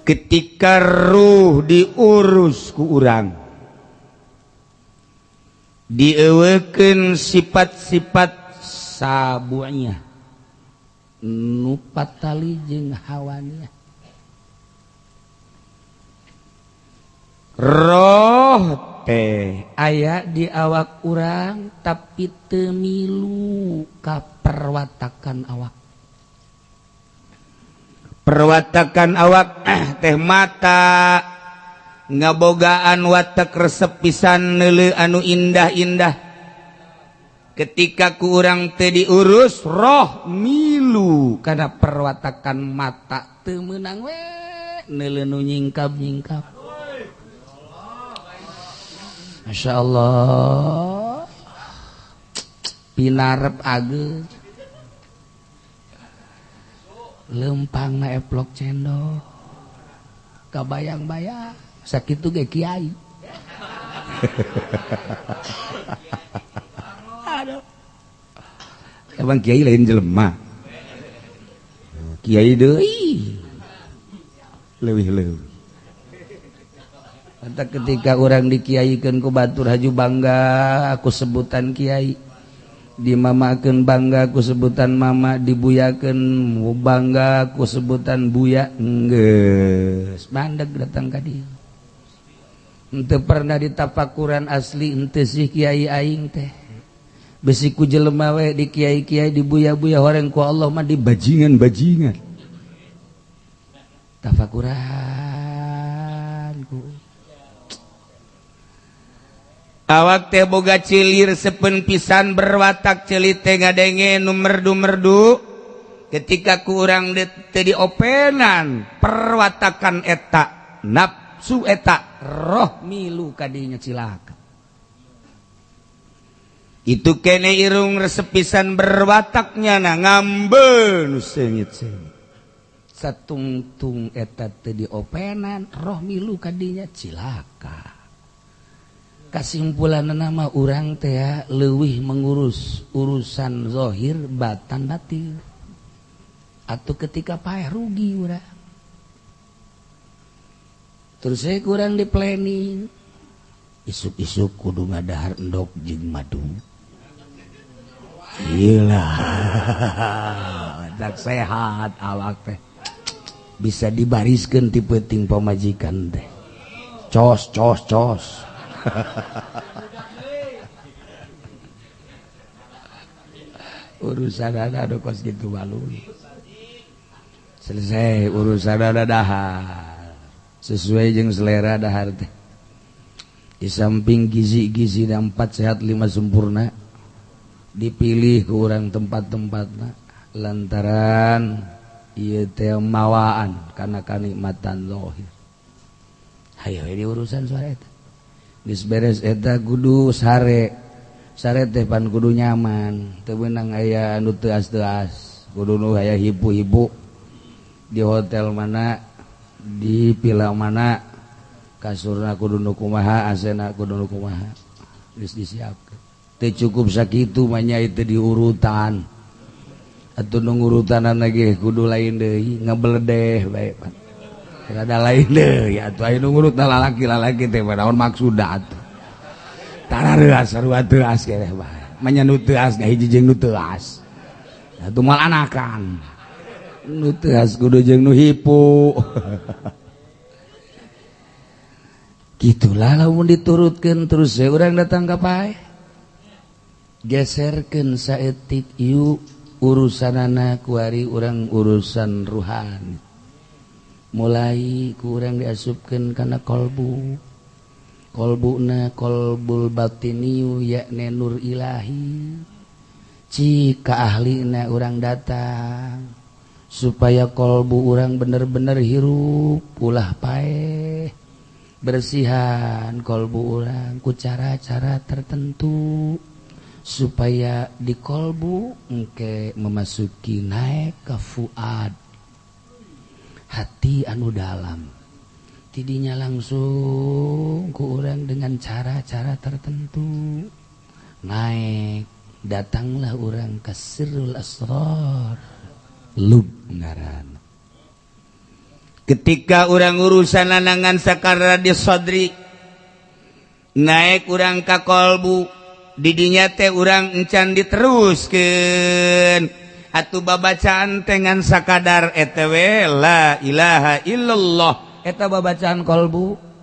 ketika ruh diurus ku urang dieuwekeun sifat-sifat sabuanya nu patali jeung hawania roh teh aya di awak urang tapi teu milu ka perwatakan awak teh mata ngabogaan watak resep pisan neuleu anu indah-indah ketika ku urang teu diurus roh milu kana perwatakan mata teu meunang we neuleu nu nyingkap-nyingkap. Masya Allah pinarep ageus lempang na eplok cendol kabayang-bayang sakitu ge kiai. Aduh. Emang kiai lain jelema. Kiai deui. Leuwih-leuwih. Eta ketika orang dikiaikeun ku batur haju bangga aku sebutan kiai. Dimamakeun bangga aku sebutan mama, dibuyakeun bangga aku sebutan buya. Geus mandeg datang ka dieu. Henteu pernah ditapakuran asli henteu sih kiai aing teh. Besi ku jelema we di kiai-kiai dibuya-buya horeng ku Allah mah dibajingan-bajingan. Tafakuran ku. Awak teh boga cilir sepen pisan berwatak celit teh ngadenge nu merdu-merdu ketika ku urang teu diopenan perwatakan eta nafsu eta roh milu kadinya cilaka. Itu kene irung resep pisan berwataknya na ngambeun seungit-seungit. Satungtung eta teu diopenan roh milu kadinya cilaka. Kasimpulan nama urang teh leuwih mengurus urusan zahir batan batin atau ketika paeh rugi urang terus saya kurang di planning isuk-isuk kudu ngadahar endok jeung madu gila tak sehat awak teh bisa dibariskeun ti peuting pamajikan teh cos urusan ada kos gitu balui selesai urusan ada dahar sesuai jeung selera dahar teh di samping gizi-gizi 4 sehat 5 sempurna dipilih ke urang tempat-tempatna lantaran ieu teh mawaan kana kanikmatan zahir hayo di urusan sore teh geus beres eta kudu sare teh pan kudu nyaman teu meunang aya anu teu as-as kudu nu aya hibu-hibu di hotel mana di villa mana kasurna kudu nu kumaha asena kudu nu kumaha geus disiapkeun teu cukup sakitu mah nya teu diurutan atuh nu ngurutanana ge kudu lain deui ngabeledeh bae pan ada lain deh ya tuh ayo ngurut lalaki teh naon maksudna atuh tarareas sarua teu as keneh bae manya nu teu as hiji jeung nu teu as atuh mal anakan nu teu as kudu jeung nu hipu gitulah lamun diturutkeun terus we urang datang ka paeh geserkeun saeutik ieu urusanana ku ari urang urusan ruhani mulai kurang diasupkeun kana kolbuna kolbul batiniu yakni nur ilahi cika ahlina urang datang supaya kolbu urang bener-bener hirup ulah paeh bersihan kolbu urang ku cara-cara tertentu supaya di kolbu engke memasuki naik ke fuad hati anu dalam tidinya langsung ku urang dengan cara-cara tertentu naik datanglah urang ke sirrul asrar lub ngaran ketika urang urusan lanangan sakara di sodri naik urang ka kolbu didinya teh urang encan diteruskeun atuh babacaan tengan sakadar eta we la ilaha illallah eta babacaan kolbu.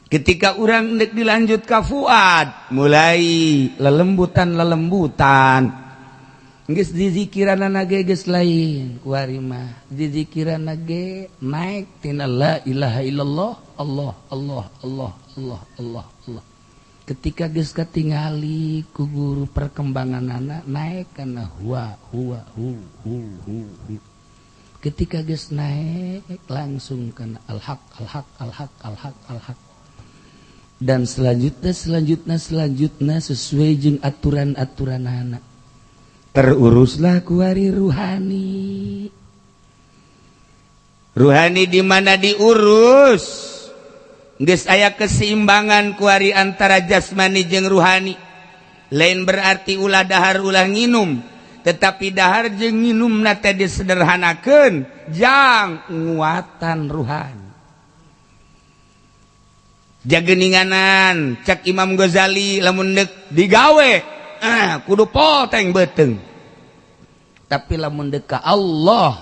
Ketika urang dek dilanjut ka fuad mulai lelembutan geus dizikiranna ge geus lain ku ari mah dizikiranna ge naik tina la ilaha illallah Allah Allah Allah Allah Allah Allah. Ketika geus katingali ku guru perkembanganana naik kana huwa hu hu. Ketika geus naik langsung kana al haq al haq al haq al haq al haq. Dan selanjutnya sesuai jeung aturan-aturanana. Teruruslah kuari ruhani. Ruhani di mana diurus? Geus aya keseimbangan kuari antara jasmani jeung ruhani. Lain berarti ulah dahar ulah nginum, tetapi dahar jeung nginumna teh disederhanakeun jang nguatan ruhani. Jageninganan cak Imam Ghazali lamun deuk digawe kudu poteng beteng. Tapi lamun deuk ka Allah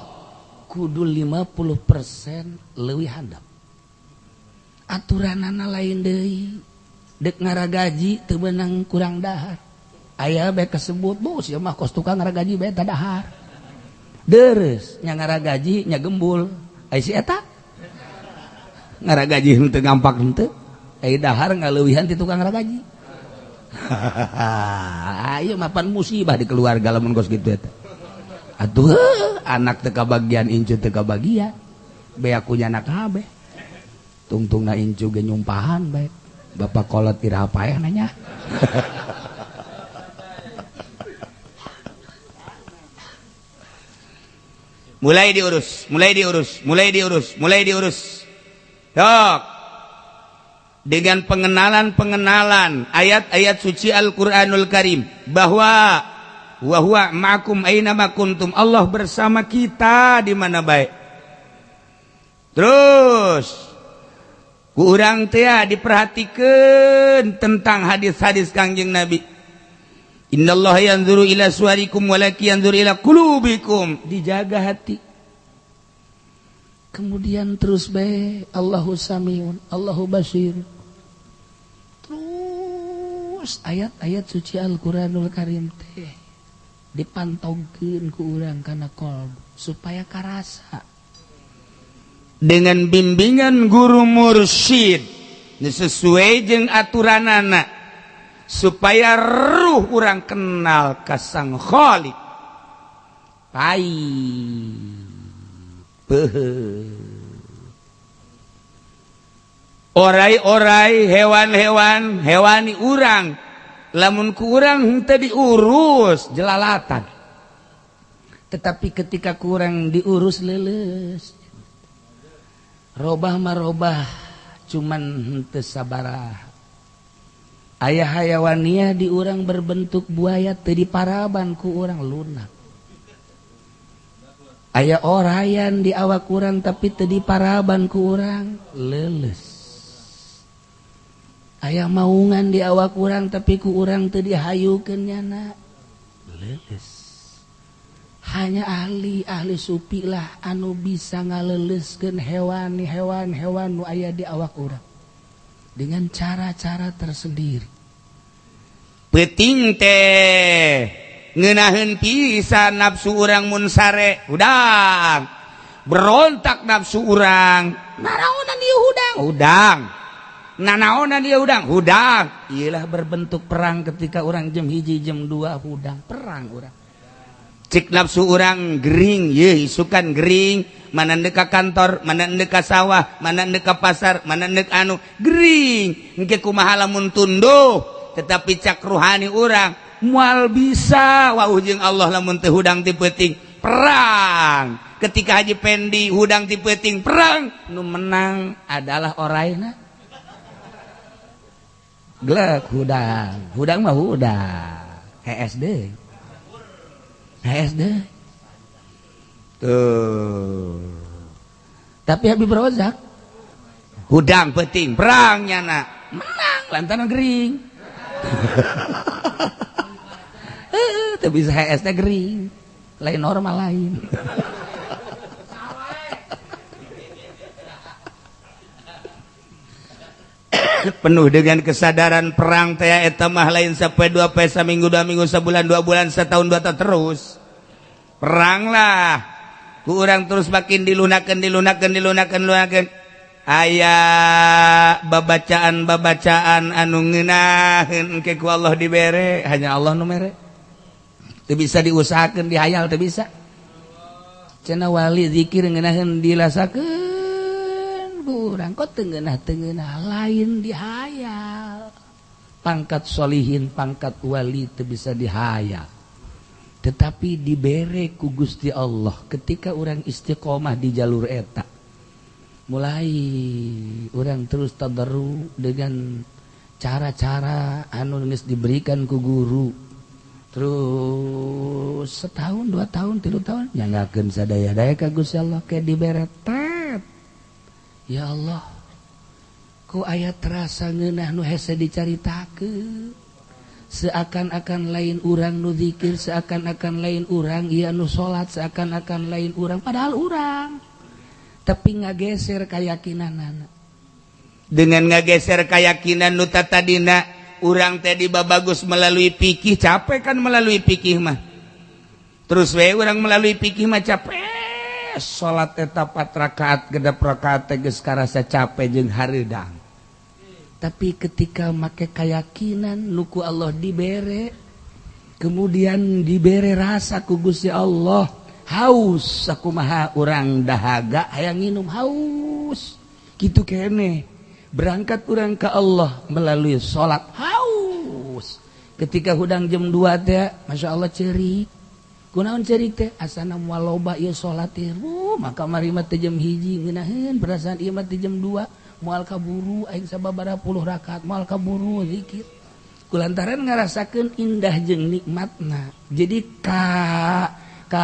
kudu 50% leuwih handap. Aturanana lain deui. Deuk ngaragaji teu beunang kurang dahar. Aya bae kasebut bos ya mah kos tukang ngaragaji bae tah dahar. Deres nya ngaragaji nya gembul. Ai si eta ngaragaji henteu gampak henteu. Ai dahar ngaleuwihan ti tukang ngaragaji. Ayo mapan musibah di keluarga lamun kos kitu eta. Atuh anak teu kabagian incu teu kabagian. Beakunya anak kabeh. Tungtungna incu ge nyumpahan bae. Bapak kolot ira paeh nanya. Mulai diurus. Dok. Dengan pengenalan ayat-ayat suci Al-Qur'anul Karim bahwa wa huwa ma'akum aina ma kuntum, Allah bersama kita di mana baik. Terus ku urang teh diperhatikeun tentang hadis-hadis Kangjeng Nabi. Innallaha yanzuru ila suwarikum walaki yanzuru ila qulubikum, dijaga hati. Kemudian terus bae Allahu Samiun, Allahu Basir. Terus ayat-ayat suci Al-Qur'anul Karim teh dipantaukeun ku urang kana qalb supaya karasa. Dengan bimbingan guru mursyid sesuai jeung aturanana supaya ruh urang kenal ka Sang Khaliq. Pai orai-orai hewan-hewan hewani urang lamun ku urang henteu diurus jelalatan, tetapi ketika kurang diurus leuleus robah marobah cuman henteu sabaraha. Aya hayawaniah di urang berbentuk buaya teu diparaban ku urang lunak. Aya orayan di awak urang tapi teu diparaban ku urang leuleus. Aya maungan di awak urang tapi ku urang teu dihayukeun nyana leuleus. Hanya ahli supi lah anu bisa ngaleuleuskeun hewan nu aya di awak urang dengan cara-cara tersendiri. Penting teh ngeunaheun pisan nafsu urang mun sare hudang berontak nafsu urang. Nanaonan ieu hudang nanaonan ieu hudang iyalah berbentuk perang ketika urang jam 1 jam 2 hudang perang urang. Cik nafsu urang gering ye isukan gering mana endeu ka kantor mana endeu ka sawah mana endeu ka pasar mana endeu anu gering engke kumaha lamun tunduh. Tetapi cak ruhani urang moal bisa wauh jeung Allah lamun teu hudang ti peuting perang. Ketika Haji Pendi hudang ti peuting perang nu menang adalah oraina glek hudang mah hudang HSD tuh Tapi Habib Rozak hudang penting perangnya nak menang lantaran gering. Teu bisa HS teh gering. Lain normal lain. Penuh dengan kesadaran perang teh eta mah lain sampai 2 pesa minggu 2 minggu sebulan 2 bulan setahun 2 tahun terus. Perang lah. Ku urang terus makin dilunakeun aya babacaan anu ngeunaheun engke ku Allah dibere, hanya Allah nu mere. Teu bisa diusahakeun dihayal teu bisa. Cenah wali zikir ngeunaheun dilasakeun ku urang kok teu ngeunah lain dihayal. Pangkat solihin, pangkat wali teu bisa dihayal. Tetapi dibere ku Gusti Allah ketika orang istiqomah di jalur eta. Mulai orang terus tadarru dengan cara-cara anu geus diberikan ku guru. Terus setahun, 2 tahun, 3 tahun nyanggakeun sadaya-daya ka Gusti Allah ke dibere tet. Ya Allah, ku aya terasa ngeunah nu hese dicaritakeun. Seakan-akan lain urang nu zikir, seakan-akan lain urang ieu nu salat, seakan-akan lain urang padahal urang. Tapi ngageser keyakinanana. Dengan ngageser keyakinan nu tadina urang teh dibabagus melalui fikih, capek kan melalui fikih mah. Terus we urang melalui fikih mah capek. Salat eta 4 rakaat, 6 rakaat teh geus karasa capek jeung hareudang. Tapi ketika make keyakinan nuku Allah dibere, kemudian dibere rasa ku Gusti Allah, haus sakumaha urang dahaga hayang nginum haus. Kitu kene. Berangkat urang ka Allah melalui salat haus. Ketika hudang jam 2 teh, Masya Allah cerik. Kunaon cerik teh? Asana moal loba ieu salat teh. Maka mari mah teh jam 1 ngeunaheun perasaan ieu mah teh jam 2. Moal kaburu aing sababaraha 10 rakaat moal kaburu zikir kulantaran ngarasakeun indah jeung nikmatna. Jadi ka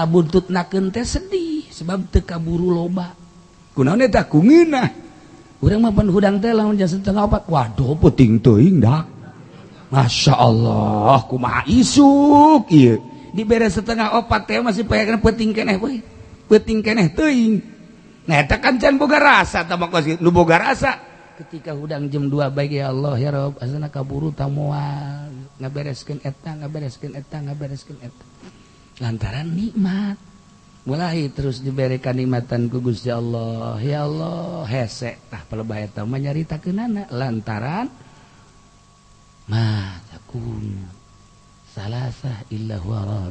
buntutnakeun teh sedih sebab teu kaburu loba. Kunaon eta ku ngeunah. Urang mah pan hudang teh lamun jam 3:30 waduh peuting teuing dah. Masya Allah kumaha isuk ieu. Dibere 3:30 teh masih payakeun peuting keneh we. Peuting keneh teuing. Nah, eta kan can boga rasa tah makos nu boga rasa ketika hudang jam 2 baik ya Allah ya Rabb asana kaburu tah moal ngabereskeun eta lantaran nikmat mulai terus diberikan nikmatan ku Gusti Allah ya Allah hese tah pelebah eta mah nyaritakeunana lantaran ma takun salasah illa huwa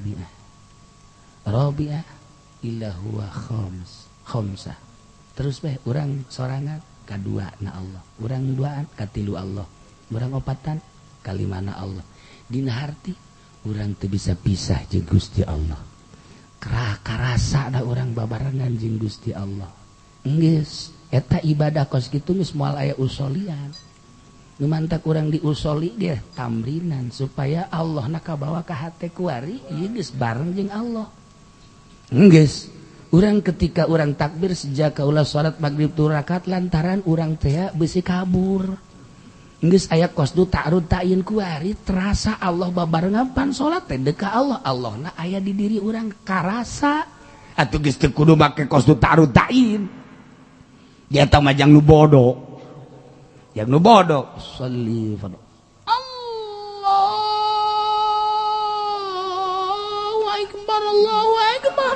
rabi'ah illa huwa khamsah. Terus urang sorangan kadua na Allah, urang duaan katilu Allah, urang opatan kalimana Allah. Dina harti urang teu bisa pisah jeung Gusti Allah. Karasa da urang babarengan jeung Gusti Allah. Geus eta ibadah kos kitu geus moal aya usolian. Nu mantak urang diusoli dia tamrinan supaya Allah na kabawa ka hate kuari ieu geus bareng jeung Allah. Geus urang ketika urang takbir sejak kaula salat maghrib 2 rakaat lantaran urang teh beusi kabur. Geus aya qasdu ta'arud ta'yin kuari terasa Allah babarengan pan salat teh deka Allah. Allahna aya di diri urang karasa. Atuh geus teu kudu make qasdu ta'arud ta'yin. Dia tah mah jang nu bodoh. Yang nu bodoh sholli fadl. Allahu akbar Allahu akbar.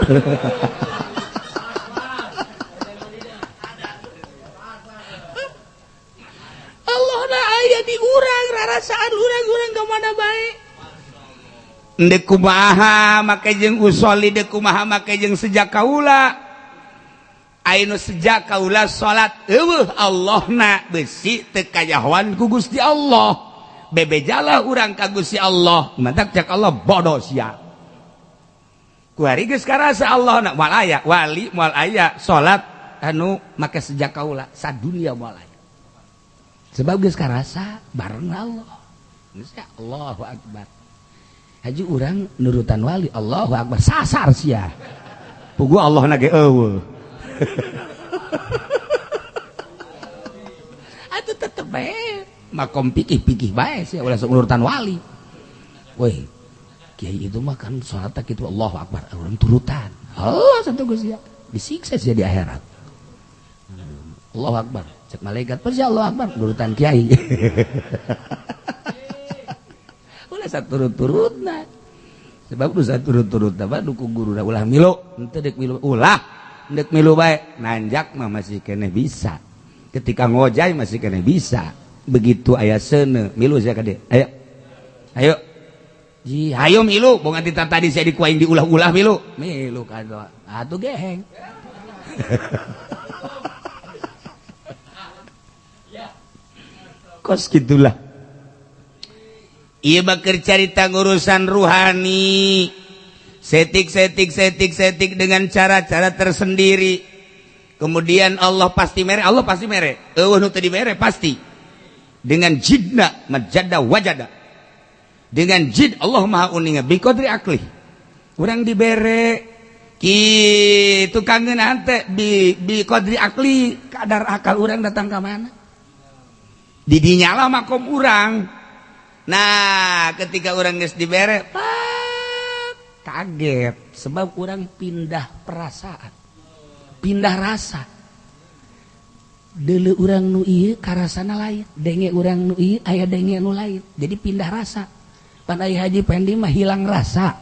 Di urang rarasaan urang ke mana baik ndek kumaha make jeung usoli deuk kumaha make jeung sejak kaula anu sejak kaula salat eueuh Allahna beusi teu kajahoan ku Gusti Allah bebejalah urang ka Gusti Allah mantak cak Allah bodoh sia kuari geus karasa Allahna moal aya wali moal aya salat anu make sejak kaula sadunia moal aya sebab geus karasa bareng Allah. Geus Allahu akbar. Haji urang nurutan wali Allahu akbar sasar sia. Pugu Allah na ge eueuh. bae makom pikih bae sih ulah urutan wali. Woi kiai itu mah kan salat kitu Allahu akbar urang turutan. Allah satu Gusti disiksa sih di akhirat. Allahu akbar cek malaikat pasti Allahu akbar urutan kiai. Ulah saturut-turutna. Sebab nu saturut-turutna bae duku guruna ulah milu henteu deuk milu ulah deuk milu bae nanjak mah masih keneh bisa. Ketika ngojay masih keneh bisa. Begitu aya seuneu milu sia ka dieu. Ayo ji hayo milu boga tadi saya dikuaing diulah-ulah milu kada atuh geheng. Kos gitulah ieu bakeur carita urusan ruhani setik dengan cara-cara tersendiri. Kemudian Allah pasti mere eueuh nu teu dimere pasti dengan jidna majada wajada. Dengan jid Allah maha uninga biqadri akli urang dibere kitu kangeunaan teh biqadri akli kadar akal urang datang ka mana di dinya lah makom urang. Nah ketika urang geus dibere kaget sebab urang pindah perasaan pindah rasa deuleu urang nu ieu karasana lain denge urang nu ieu aya denge nu lain jadi pindah rasa. Pan Ai Haji Pendi mah hilang rasa.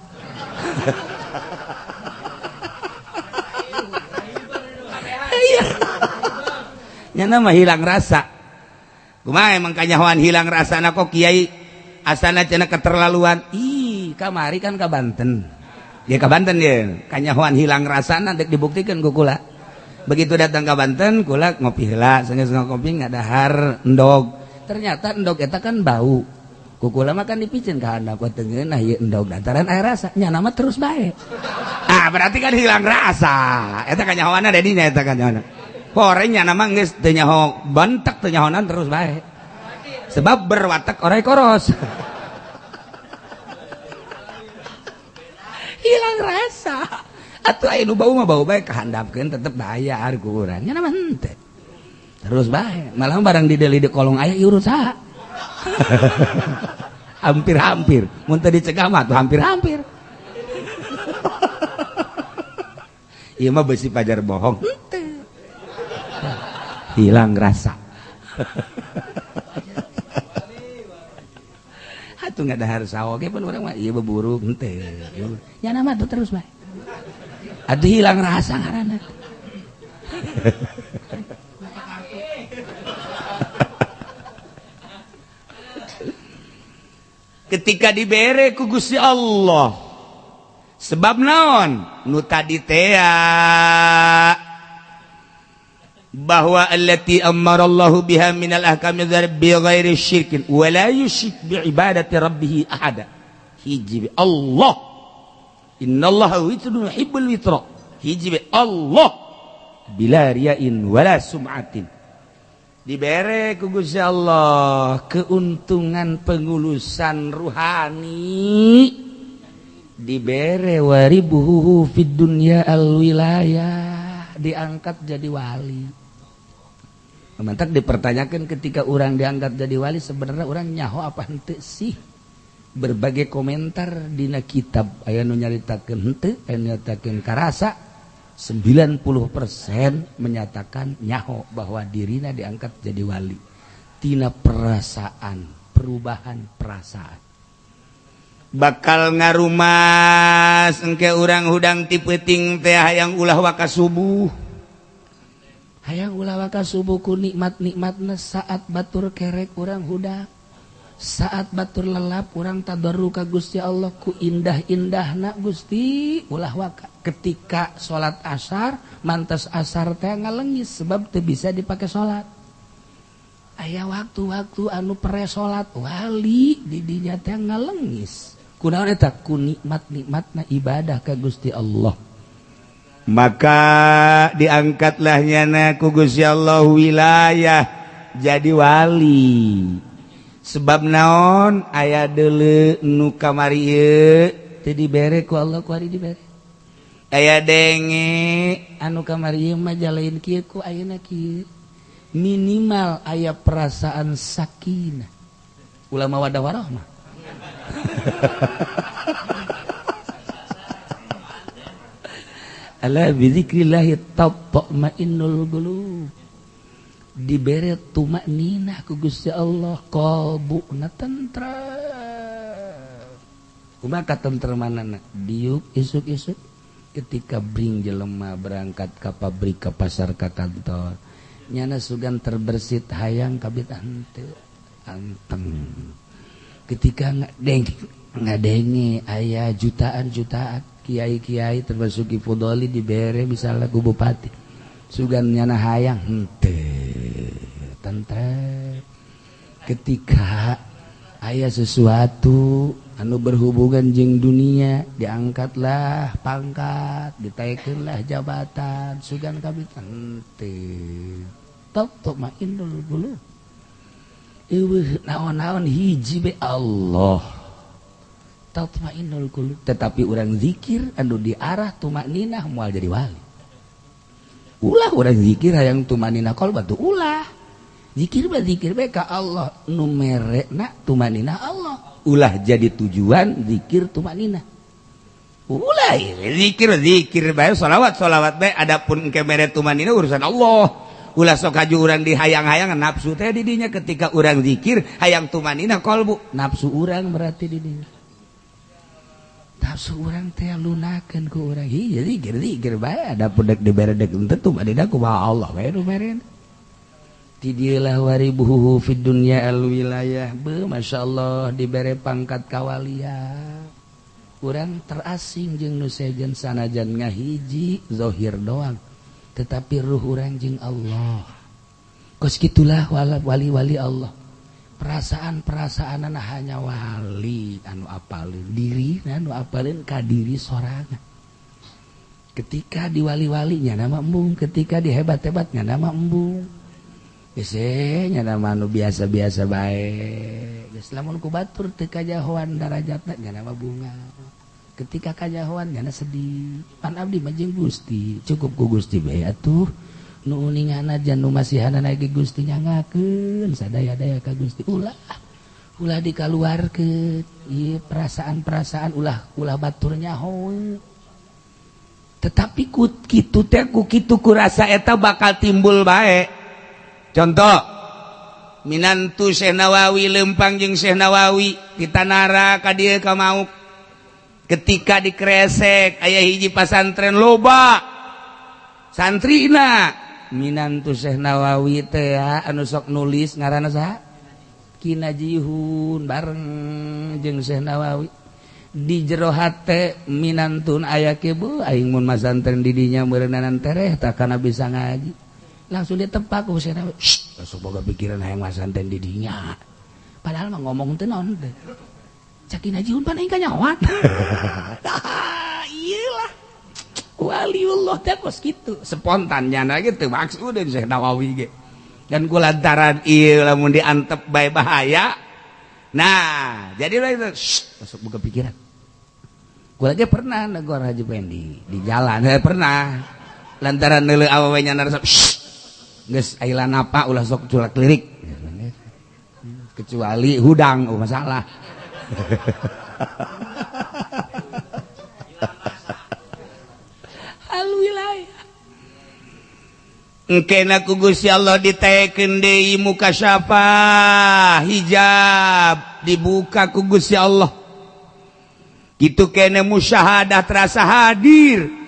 Nyana mah hilang rasa. Kumaha emang kanyahoan hilang rasana kok kiai asana cenah keterlaluan. Ih, kamari kan ka Banten. Ya ka Banten ye. Kanyahoan hilang rasana dek dibuktikeun ku kula. Begitu datang ka Banten, kula ngopi heula, saenggeus ngopi ngadahar endog. Ternyata endog eta kan bau. Kukula makan dipicen ka handap ku tengeun nah ieu endog dataran aya rasa nyana mah terus bae. Ah berarti kan hilang rasa. Eta kanyahoana da dinya eta kanyahoana. Hore nyana mah geus teu nyaho bantek teu nyahonan terus bae. Sebab berwatak orai koros. Hilang rasa. Atuh aya nu bau mah bau bae kahandapkeun tetep daya ari ku urang. Nyana mah henteu. Terus bae. Malah barang di deuli di kolong aya ieu urut saha. Hampir-hampir mun teu dicegah mah tuh hampir-hampir. Ieu mah beusi pajar bohong henteu. Hilang rasa. Atuh ngadahar sawo ge pun urang mah ieu beburuk henteu. Nyana mah tuh terus bae. Atuh hilang rasa ngaranna. Ketika dibere ku Gusti Allah sebab naon nu tadi teh bahwa allati amarallahu biha minal ahkami bi ghairi syirkin wa la yusyrik bi ibadati rabbih ahada hiji Allah innallaha witrun yuhibbul witra hiji Allah bila riain wala sum'atin. Dibere ku Gusti Allah keuntungan pengulusan ruhani dibere waribuhu fid dunya al wilayah diangkat jadi wali. Mantak dipertanyakan ketika orang diangkat jadi wali sebenarnya orang nyaho apa henteu sih? Berbagai komentar dina kitab aya nu nyaritakeun henteu aya nu nyaritakeun karasa 90% menyatakan nyaho bahwa dirinya diangkat jadi wali tina perasaan perubahan perasaan bakal ngarumas engke urang hudang ti peuting teh hayang ulah waka subuh ku nikmat-nikmatna saat batur kerek urang hudang saat batur lelap urang tadarru ka Gusti Allah ku indah-indahna Gusti ulah waka ketika sholat asar mantas asar teh ngalengis sebab teu bisa dipakai sholat aya waktu-waktu anu pere sholat wali di dinya teh ngalengis kunaon eta ku nikmat-nikmatna ibadah ka Gusti Allah maka diangkatlah nyana ku Gusti Allah wilayah jadi wali. Sebab naon aya deuleu nu kamari ieu teu dibere ku Allah ku ari dibere. Aya denge anu kamari ieu mah jalain kieu ku ayeuna kieu. minimal aya perasaan sakinah. Ulama wadah warahmah. Ala bizikrillah tatma'innul qulub. Dibere tumakninah ku Gusti Allah, qalbuna tentrem. Kumaha katentremanana? Diuk isuk-isuk ketika bring jelema berangkat ka pabrik, ka pasar, ka kantor. Nyana sugan terbersit hayang kabit henteu anteng. Ketika ngadenge aya jutaan-jutaan kiai-kiai termasuk Ki Fudoli dibere misalnya ku bupati. Sugan nyana hayang henteu tentrem. Ketika aya sesuatu anu berhubungan jeung dunia, diangkatlah pangkat, ditaikeunlah jabatan, sugan kabit henteu. Tatma'innul qulub. Eueuh naon-naon hiji be Allah. Tatma'innul qulub. Tetapi urang zikir anu diarah tumakninah moal jadi wali. Ulah urang zikir hayang tumakninah qalb atuh ulah. Zikir be ka Allah nu merekna tumakninah Allah. Ulah jadi tujuan zikir tumakninah. Ulah zikir bae sholawat bae adapun engke mere tumakninah urusan Allah. Ulah sok haju urang dihayang-hayang nafsu teh di dinya ketika urang zikir hayang tumakninah qalbu. Nafsu urang berarti di dinya. Nafsu urang teh lunakeun ku urang. Ieu zikir bae adapun dek dibere dek teu tumakninah kumaha Allah bae nu mere. Tidilah waribuhu fid dunya al wilayah. Masyaallah dibere pangkat kawalia. Urang terasing jeung nu sejen sanajan ngahiji zahir doang. Tetapi ruh urang jeung Allah. Kos kitulah wali-wali Allah. Perasaan-perasaanana hanya wali anu apalin diri anu apalin ka diri sorangan. Ketika di wali-walinya nama embung, ketika di hebat-hebatnya nama embung. Biasanya nama anu biasa-biasa bae. Geus lamun ku batur teu kajahoan darajatna nya nama bunga. Ketika kajahoan nya sedih. Pan abdi mah jeung Gusti, cukup ku Gusti bae atuh. Nu uningana jan nu masihanana ge Gusti nyangakeun sadaya-daya ka Gusti. Ulah dikaluarkeun. Ieu perasaan-perasaan ulah batur nyaho. Tetapi ku kitu teh ku kitu ku rasa eta bakal timbul bae. Contoh minantu Syekh Nawawi lempang jeung Syekh Nawawi di Tanara ka dieu ka Mauk. Ketika di Kresek aya hiji pasantren loba santrina minantu Syekh Nawawi teh anu sok nulis ngaranna saha? Ki Najihun bareng jeung Syekh Nawawi. Di jero hate minantun aya kebo aing mun masantren di dinya meureunana tereh tak kana bisa ngaji. Langsung ditepak ku Syekh Nawawi. Langsung boga pikiran hayang masantren di dinya. Padahal mah ngomong teu naon teh. Cak Najihun pan aing kanyawan. Iyalah. Waliullah teh kos kitu, spontan nyana kitu maksudna Syekh Nawawi ge. Dan kulantaran ieu lamun diantep bae bahaya. Nah, jadi lah masuk boga pikiran. Kula ge pernah negor Haji Pendi di jalan, pernah. Lantaran neuleuh awewe nyana resep. Geus aila napa ulah sok culak lirik. Kecuali hudang masalah. Al wilayah. Engkena ku Gusti Allah ditaekeun deui mukasyafah, hijab dibuka ku Gusti Allah. Kitu kene musyahadah terasa hadir.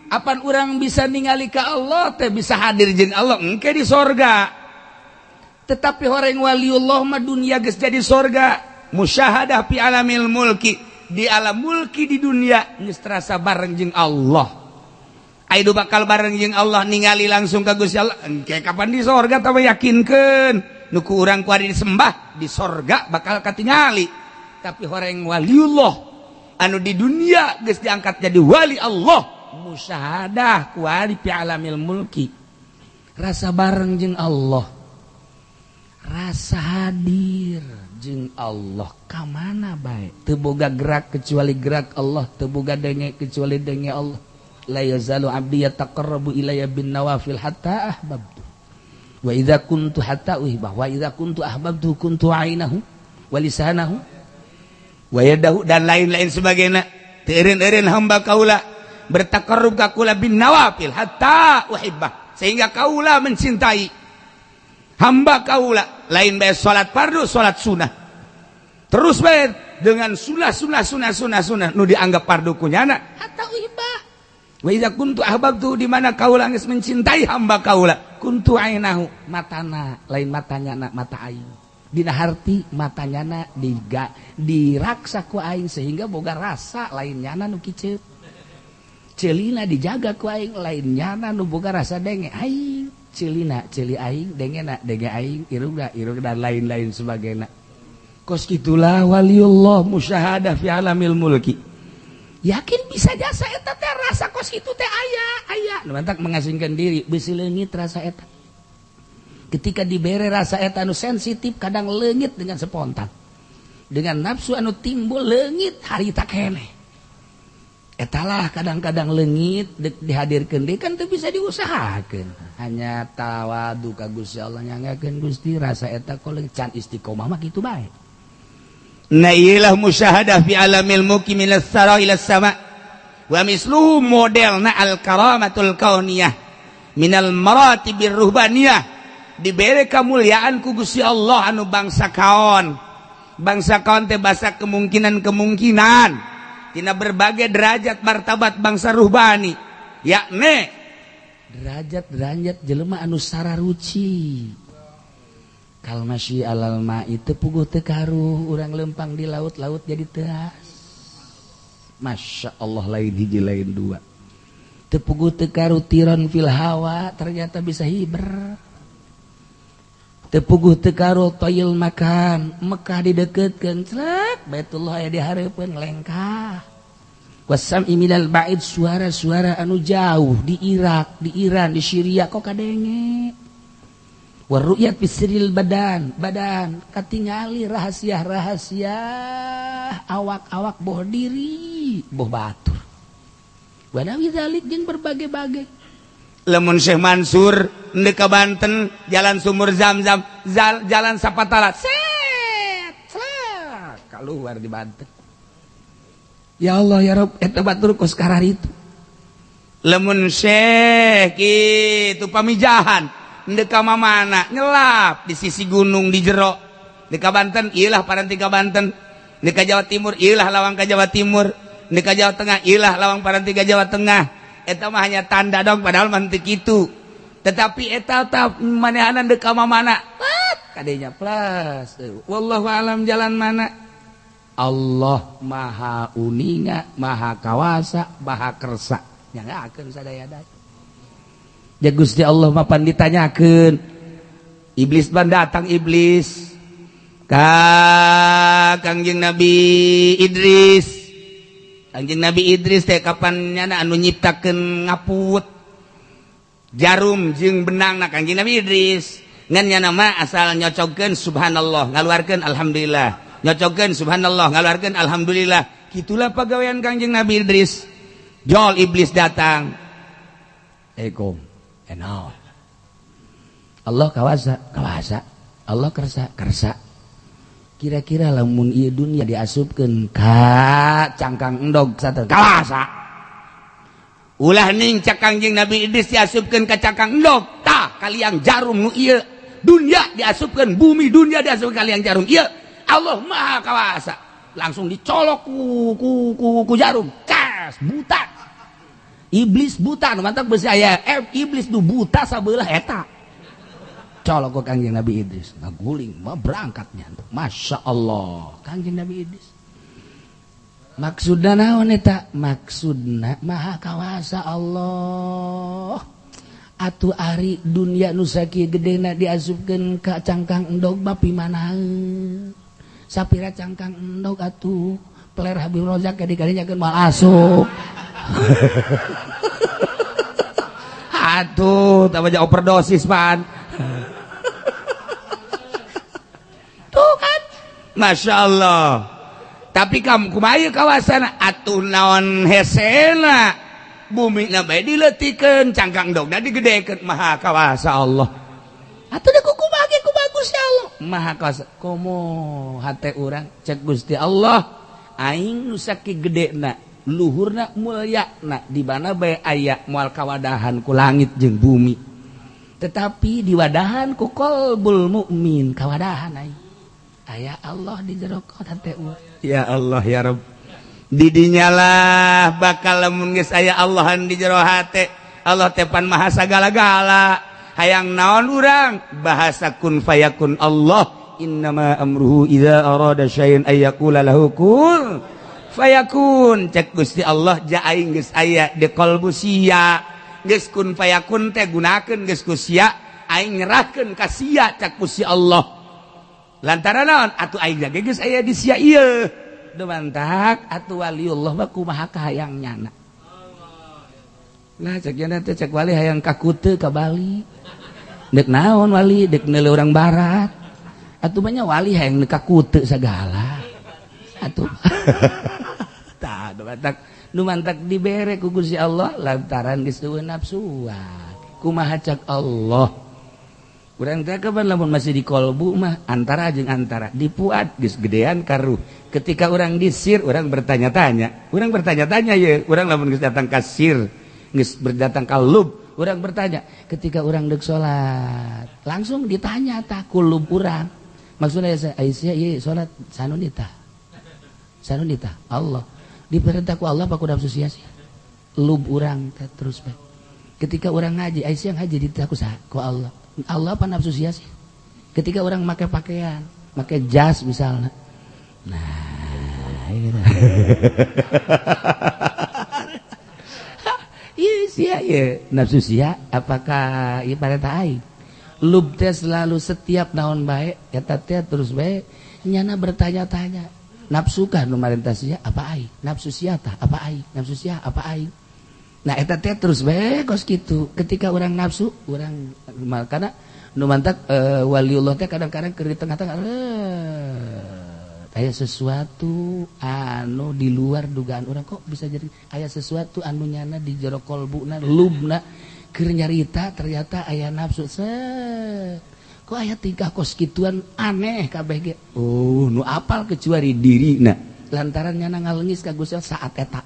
Apan urang bisa ningali ka Allah teh bisa hadir jeung Allah engke di sorga. Tetapi horeng waliullah mah dunia geus jadi sorga. Musyahadah fi alamil mulki, di alam mulki di dunia geus terasa bareng jeung Allah. Aidu bakal bareng jeung Allah ningali langsung ka Gusti Allah engke kapan di sorga tah yakinkeun. Nu ku urang ku ari disembah di sorga bakal katingali. Tapi horeng waliullah anu di dunia geus diangkat jadi wali Allah. Musyahadah ku ari fi alamil mulki. Rasa bareng jeung Allah. Rasa hadir jeung Allah ka mana bae. Teu boga gerak kecuali gerak Allah, teu boga denge kecuali denge Allah. La yazalu abdi yataqarrabu ilayya bin nawafil hatta ahbabtu wa idza kuntu hatta uhibah wa idza kuntu ahbabtu kuntu ainahu wa lisanahu wa yadahu dan lain-lain sebagainya. Teureun-eureun hamba kaula bertakarrub ka kaula bin nawafil hatta uhibbah sehingga kaula mencintai hamba kaula lain bae salat fardu salat sunah terus bae dengan sunah nu dianggap fardu kunyana hatta uhibbah wa idza kuntu ahbabtu di mana kaula geus mencintai hamba kaula kuntu ainahu matana lain matanya na mata aing dina harti matanya diraksa ku aing sehingga boga rasa lain nyana nu kiceut celina dijaga ku aing lain nyana nu boga rasa denge aing celina celi aing dengena denge aing irungna dan lain-lain sebagainya kos kitulah waliullah musyahadah fi alamil mulki yakin bisa jasa eta teh rasa kos kitu teh aya nu mantak mengasingkan diri beusi leungit rasa eta ketika dibere rasa eta anu sensitif kadang leungit dengan spontan dengan nafsu anu timbul leungit harita keneh etalah kadang-kadang leungit dihadirkeun deui kan teu bisa diusahakeun hanya tawadu ka Gusti Allah nyanggakeun Gusti rasa eta koleng can istiqomah mah kitu bae na iyalah musyahadah fi alamil mulki minas sara ila sama wa misluhu modelna al karamatul kauniyah minal maratibir ruhbaniyah dibere kamuliaan ku Gusti Allah anu bangsa kaon teh basa kemungkinan tina berbagai derajat martabat bangsa ruhbani yakni derajat jelema anu sararuci kal masyi alal ma'i teu puguh teu karuh urang lempang di laut jadi teas masya Allah lain hiji lain dua teu puguh teu karuh tiron fil hawa ternyata bisa hiber tepuguh tekaro toyil makan Mekah dideketkeun celak Baitullah aya dihareupeun lengkah wasam imilal ba'id suara-suara anu jauh di Irak di Iran di Syria kok kadenge waruyat fisril badan katingali rahasia awak-awak boh diri boh batur wanawi zalik jeung berbagai-bagai lamun Syekh Mansur ndek ka Banten jalan sumur Zam-Zam jalan Sapatala keluar di Banten ya Allah ya Rabb eta batur kos karar itu lamun Syekh kitu pamijahan ndek ka mamana ngelap di sisi gunung di jero ndek ka Banten ieulah paranti ka Banten ndek ka Jawa Timur ieulah lawang ka Jawa Timur ndek ka Jawa Tengah ieulah lawang paranti ka Jawa Tengah eta mah hanya tanda dong padahal mah teu kitu tetapi eta manehanan deuk ka mana kadenya plus wallahu alam jalan mana Allah maha uninga maha kawasa maha kersa nyanggakeun sadaya-daya ya Gusti Allah mah pan ditanyakeun iblis ban datang iblis ka Kangjeng Nabi Idris Kanjeng Nabi Idris teh kapan nyana anu nyiptakeun ngaput jarum jeung benangna Kanjeng Nabi Idris ngan nyana mah asal nyocogkeun subhanallah ngaluarkeun alhamdulillah nyocogkeun subhanallah ngaluarkeun alhamdulillah kitulah pagawean Kanjeng Nabi Idris jol iblis datang eko enaon Allah kawasa Allah kersa kira-kira lamun ieu dunya diasupkeun ka cangkang endog sater kawasa ulah ning Kanjeng Nabi Idris diasupkeun ka cangkang endog tah kaliang jarum nu ieu dunya diasupkeun bumi dunya diasupkeun kaliang jarum ieu Allah maha kawasa langsung dicolok ku jarum cas buta iblis buta nu mantap beus aya iblis nu buta sabeulah eta colok ke Kanjeng Nabi Idris ngaguling mah berangkatnya Masya Allah Kanjeng Nabi Idris maksudna naon eta maksudna maha kawasa Allah atuh ari dunia nu sakieu gedena diasupkeun ka cangkang endog bapi manaeun sapira cangkang endog atuh peler Habib Rozak kadi-kadinyakeun mal asup atuh tah baja overdosis pan tuh kan Masya Allah tapi kamu kumaha kawasan atuh naon hesena bumi na bae dileutikeun cangkang dogna digedekeun maha kawasa Allah atuh da kumaha ge ku bagus ya Allah maha kuasa komo hate urang cek Gusti Allah aing nu saking gedena luhurna mulyana di mana bae aya moal kawadahan ku langit jeung bumi tetapi diwadahan ku qalbul mukmin kawadahan aing aya Allah di jero hate urang ya Allah ya Rabb di dinyalah bakal lamun geus aya Allahan di jero hate Allah tepan maha sagala-gala hayang naon urang bahasa kun fayakun Allah innama amruhu idza arada syai'an ay yaqula lahu kun fayakun cek Gusti Allah ja aing geus aya di qalbu sia geus kun fayakun teh gunakeun geus ku sia aing nyerahkeun ka sia cek Gusti Allah lantaran naon atuh aing geus aya di sia ieu demantak atuh waliullah mah kumaha kahayang nyana lah cek yana teh cek wali hayang ka Kute ka Bali dek naon wali dek neuleuh urang barat atuh mah nya wali hayang ka Kute sagala atuh tah nu mantak dibere ku Gusti Allah lantaran geus teu nafsuan kumaha cek Allah urang teh kapan lamun masih di kolbu mah antara jeung antara dipuat geus gedean karuh ketika urang disir urang bertanya-tanya ye urang lamun geus datang ka sir geus berdatang ka lub urang bertanya ketika urang deuk salat langsung ditanya tah ku lub urang maksudna Aisyah ieu salat sanunita Allah diperintah ku Allah apa ku nafsu sia-sia lub urang teh terus bae ketika urang ngaji Aisyah ngaji ditanya ku Allah Allah apa nafsu sia-sia ketika orang pakai pakaian pakai jas misalnya nah gitu. Iya sia ya nafsu sia apakah ibarat aing lub teh selalu setiap naon bae eta teh terus bae nyana bertanya-tanya nafsu kah nu marentah sia apa aing nafsu sia tah apa aing nafsu sia apa aing nah eta teh terus bae kos kitu ketika orang nafsu orang karena nu mantak waliullah teh kadang-kadang keur di tengah-tengah aya sesuatu anu di luar dugaan orang kok bisa jadi aya sesuatu anu nyana di jero kolbuna lubna keur nyarita ternyata aya nafsu kok aya tingkah kos kituan aneh kabeh ge nu apal kecuali dirina lantaran nyana ngaleungis ka Gusti saat eta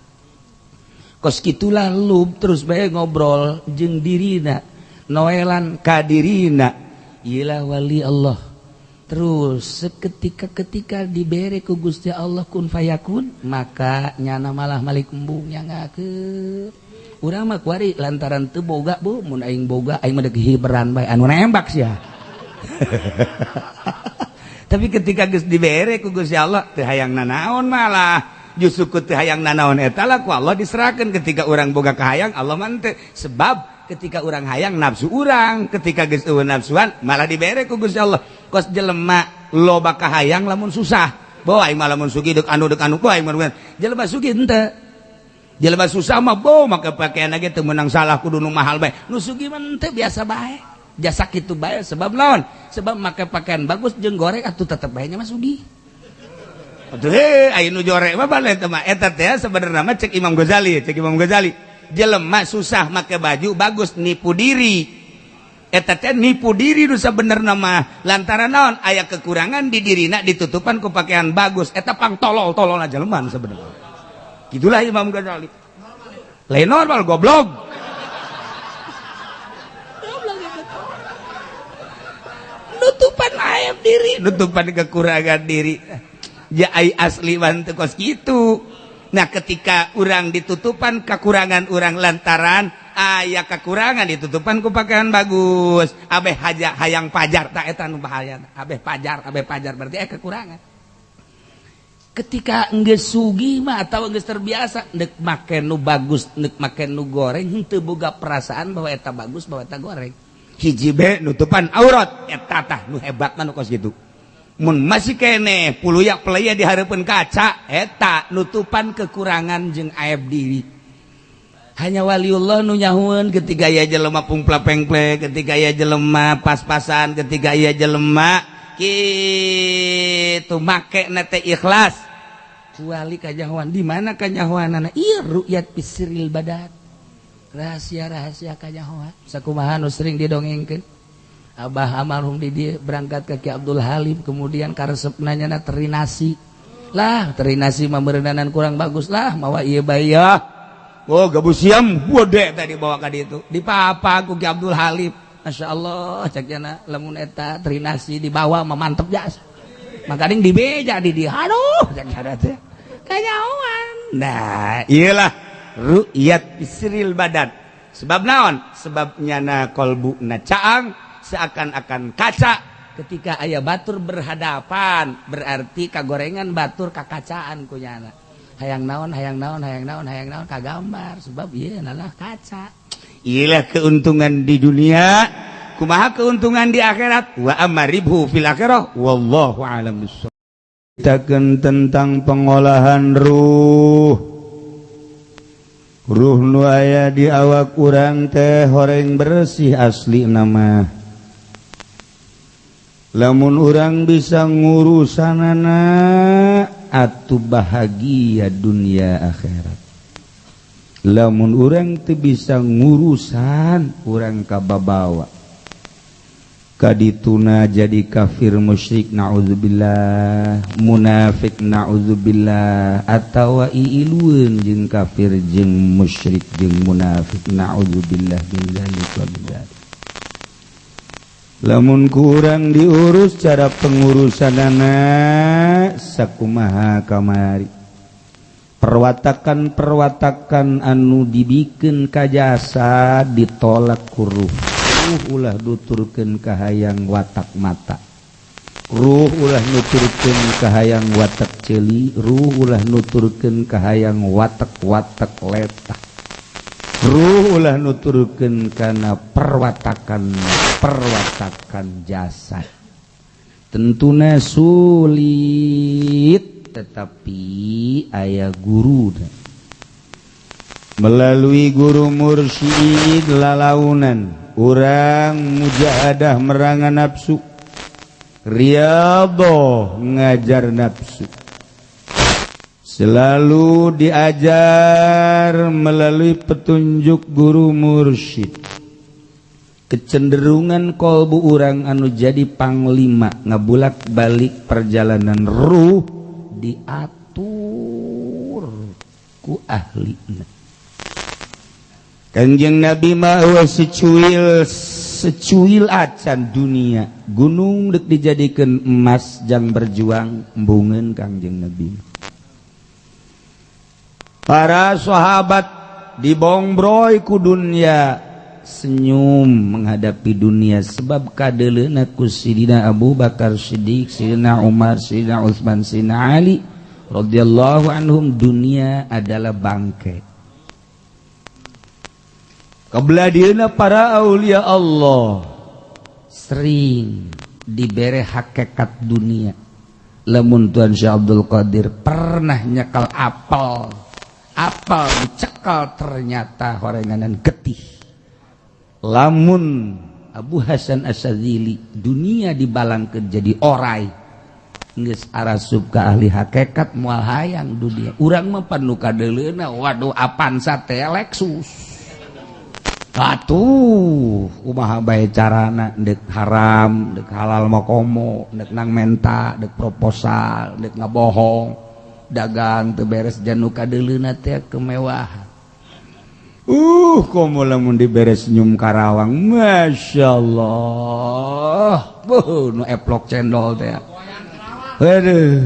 kos gitulah lub terus bae ngobrol jeung dirina noelan ka dirina iyalah wali Allah terus seketika dibere ku Gusti Allah kun fayakun maka nyana malah malik embung nyangakeun urang mah kuari lantaran teu boga bu mun aing boga aing mah deuk hiberan bae anu nembak sia tapi ketika geus dibere ku Gusti Allah teu hayang nanaon malah justru ku teu hayang nanaon eta lah ku Allah diserahkeun ketika urang boga kahayang Allah mah teu sebab ketika urang hayang nafsu urang ketika geus eueuh nafsuan malah dibere ku Gusti Allah kos jelema loba kahayang lamun susah bawa aing mah lamun sugih deuk anu bae aing mah jelema sugih henteu jelema susah mah bawa make pakaian ge teu meunang salah kudu nu mahal bae nu sugih mah henteu biasa bae jasa kitu bae sebab naon sebab make pakaian bagus jeung goreng atuh tetep bae nya mah sugih atuh aya nu jorek mah bale teh mah eta teh sabenerna mah cek Imam Ghazali jelema susah make baju bagus nipu diri eta teh nipu diri nu sabenerna mah lantaran naon aya kekurangan di dirina ditutupan ku pakaian bagus eta pang tolol-tololna jelema sabenerna gitulah Imam Ghazali lain normal goblok nutupan aib diri nutupan kekurangan diri ja ai asli wan teu kos kitu. Nah ketika urang ditutupan kekurangan urang lantaran aya kekurangan ditutupan ku pakaian bagus abeh hayang pajar tak eta nu bahaya abeh pajar berarti kekurangan ketika geus sugih mah atawa geus terbiasa neuk make nu bagus neuk make nu goreng henteu boga perasaan bahwa eta bagus bahwa eta goreng hiji be nutupan aurat eta tah nu hebat mah nu kos kitu mun masih kene puluyak pelaya di hareupeun kaca eta nutupan kekurangan jeung aib diri hanya waliullah nu nyahueun ketika aya jelema pungpla-pengple ketika aya jelema pas-pasan ketika aya jelema kitu make na teh ikhlas wali kanyahoan di mana kanyahoanana ieu ru'yat bisril badat rahasia-rahasia kanyahoan sakumaha nu sering didongengkeun Abah almarhum di dia berangkat ke Ki Abdul Halim, kemudian karesep nanyana teri nasi. Lah, teri nasi mah meureunanan kurang bagus lah, mawa ieu bae ya. Oh, gabus siam gede tadi bawa ka ditu. Dipapa ku Ki Abdul Halim. Masyaallah, cek cenah lamun eta teri nasi dibawa mah mantep jas. Makading dibeja di dia. Aduh, cek cenah teh. Kanyaoan. Nah, iyalah ru'yat bisril badan. Sebab naon? Sebab nyana kolbuna caang seakan-akan kaca ketika aya batur berhadapan, berarti kagorengan batur kakacaan kunyana. Hayang naon kagambar sebab ieu adalah kaca. Iyalah keuntungan di dunia, kumaha keuntungan di akhirat. Wa amaribhu fil akhirah wallahu a'lam bissawab. Kita tentang pengolahan ruh nu aya di awak urang teh horeng bersih asli nama. Lamun urang bisa ngurusanana atuh bahagia dunia akhirat. Lamun urang teu bisa ngurusan urang kababawa kadituna jadi kafir musyrik naudzubillah, munafik naudzubillah, atawa iilueun jeung kafir jeung musyrik jeung munafik naudzubillah min dzalika bidzalik. Lamun kurang diurus cara pengurusanana sakumaha kamari, perwatakan anu dibikeun ka jasa ditolak ku ruh. Ulah nuturkeun ka hayang watak mata, ruh ulah nuturkeun ka hayang watak ceuli, ruh ulah nuturkeun ka hayang watak-watak letah, ruh ulah nuturkeun kana perwatakan jasad. Tentuna sulit, tetapi aya guru melalui guru mursyid lalaunan urang mujahadah merangan nafsu, riyadhah ngajar nafsu, selalu diajar melalui petunjuk guru mursyid. Kecenderungan kolbu urang anu jadi panglima ngabulak balik perjalanan ruh diatur ku ahlina. Kanjeng Nabi mah secuil acan dunia, gunung dek dijadikeun emas jang berjuang embungeun Kanjeng Nabi. Para sahabat dibongbroy ku dunia, senyum menghadapi dunia sebab kadeleuna ku Sidina Abu Bakar Siddiq, Sidina Umar, Sidina Utsman, Sidina Ali radhiyallahu anhum, dunia adalah bangkai. Kebeladieuna para aulia Allah sering dibere hakikat dunia. Lamun Tuan Syekh Abdul Qadir pernah nyekal apel dicekal ternyata horenganan getih. Lamun Abu Hasan Asyadzili dunia dibalangkeun jadi orai, geus arasub ka ahli hakikat moal hayang dunia. Urang mah panu kadeleuna waduh Avanza teh Lexus. Atuh kumaha bae carana dek haram, dek halal makomo, dek nang menta, dek proposal, dek ngabohong, dagang teu beres janu kadeleuna teh kemewahan. Komo lamun diberes senyum karawang, masyaallah. Nu eplok cendol teh. Aduh,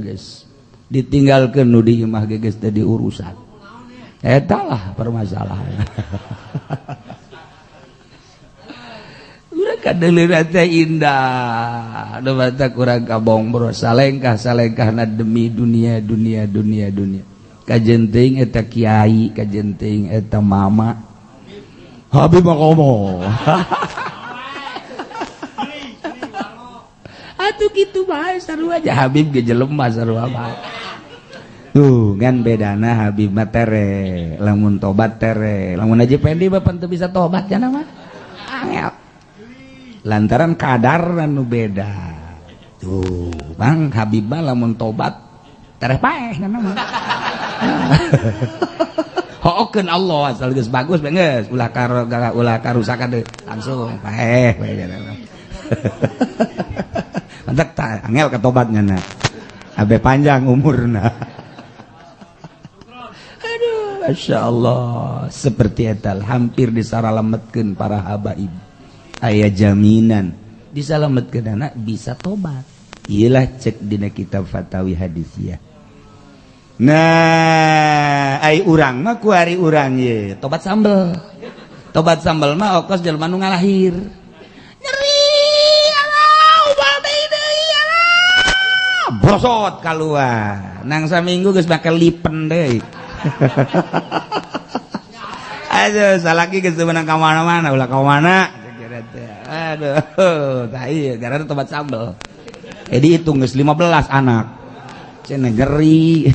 geus ditinggalkeun nu di imah ge geus teu diurusan. Eta lah permasalahan. Urang kadeleuna teh indah, anu mata kurang kabongbro, salengkah-salengkahna demi dunia. Kajenting eta kiai, kajenting eta mama. Habib mah komo. Atuh kitu bae sarua aja Habib ge jelema sarua bae. Tuh kan bedana Habib mah tere, lamun tobat tere, lamun Haji Pendi bapak teu bisa tobat cenah mah angel. Lantaran kadar anu beda. Tuh, Bang Habib mah lamun tobat tere paeh cenah mah. Hook tobakeun Allah asal geus bagus beungeus ulah karusakan deui langsung paeh mantap tah angel katobatnya na abe panjang umurna. Aduh Masya Allah seperti eta hampir disalametkeun para habaib aya jaminan disalametkeun anak bisa tobat. Iyalah cek dina kitab Fatawi Hadisiyah. Nah, ai urang mah ku ari urang ye tobat sambel. Tobat sambel mah okos jelema nu ngalahir. Nyeri alau bade deui alau. Brosot kaluar. Nang saminggu geus bakal lipen deui. Aduh, salaki geus menang ka mana-mana ulah ka mana. Aduh, tah ieu gara tobat sambel. Dihitung geus 15 anak. Cenah geri.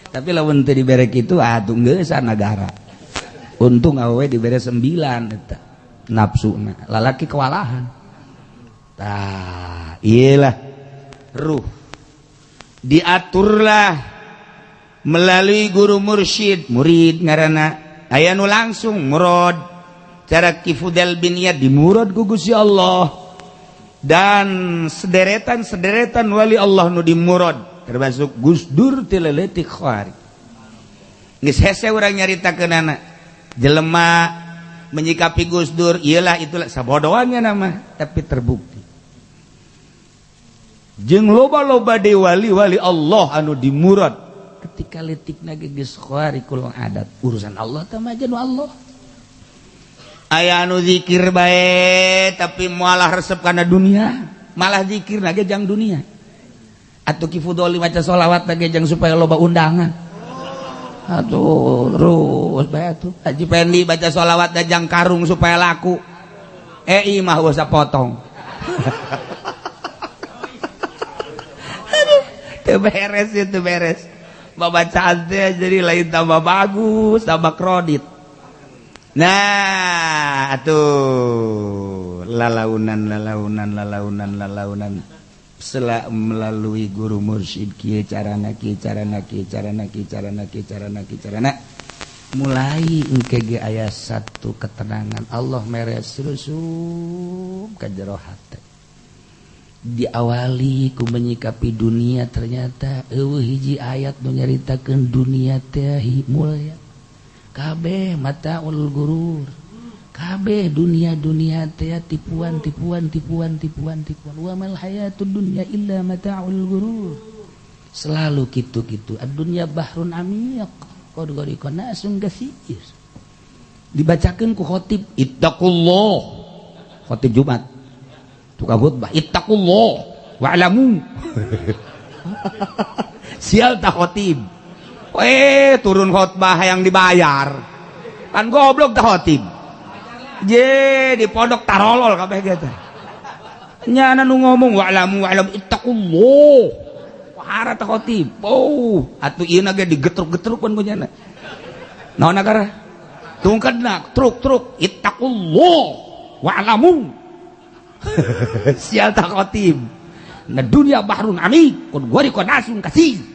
Tapi lamun teu dibere kitu atuh geus negara. Untung awewe dibere 9 eta. Nafsuna. Lalaki kewalahan. Tah, iyalah ruh. Diaturlah melalui guru mursyid, murid ngaranna aya nu langsung murad. Cara Kifudel bin Iyad dimurad ku Gusti Allah. Dan sederetan wali Allah nu dimurad termasuk Gus Dur ti leuletik khari geus hese urang nyaritakeunana jelema menyikapi Gus Dur iyalah itulah sabodoannya nama tapi terbukti jeung loba-loba deui wali-wali Allah anu dimurad ketika leutikna geus khari kulong adat urusan Allah teh mah jeung Allah. Aya anu zikir bae tapi malah resep kana dunia, malah zikir lagi jang dunia. Atuh Kifudoli maca sholawat lagi jang supaya loba undangan. Atuh terus bae atuh. Haji Pendi baca sholawat jang karung supaya laku. Mah usah potong. Teu beres itu beres. Babacaan teh jadi lain tambah bagus, tambah kredit. Nah, atuh lalaunan selak melalui guru mursyid kieu carana mulai engke ge aya satu ketenangan Allah meres rusuk ka jero hate. Diawali ku menyikapi dunia ternyata eueuh hiji ayat nu nyaritakeun dunia teh mulia. Kabeh mataul gurur, kabeh dunia teh tipuan wa mal hayatud dunya illa mataul gurur. Selalu kitu-kitu ad-dunya bahrun amiq qad gharaqna nasun katsir. Dibacakeun ku khatib ittaqullah, khatib Jumat tukang khutbah ittaqullah wa'lamu. Sial ta khatib turun khutbah yang dibayar kan goblok tah khotib je di pondok tarolol kabeh gitu nyana nu ngomong wa'lamu ittaqullah wahara tah khotib atuh ieu na ge digetruk-getrukkeun ku nyana naon nagara tungkadna truk ittaqullah wa'lamu. Sial tah khotib na dunia bahrun amik qad ghariqa nasun katsir.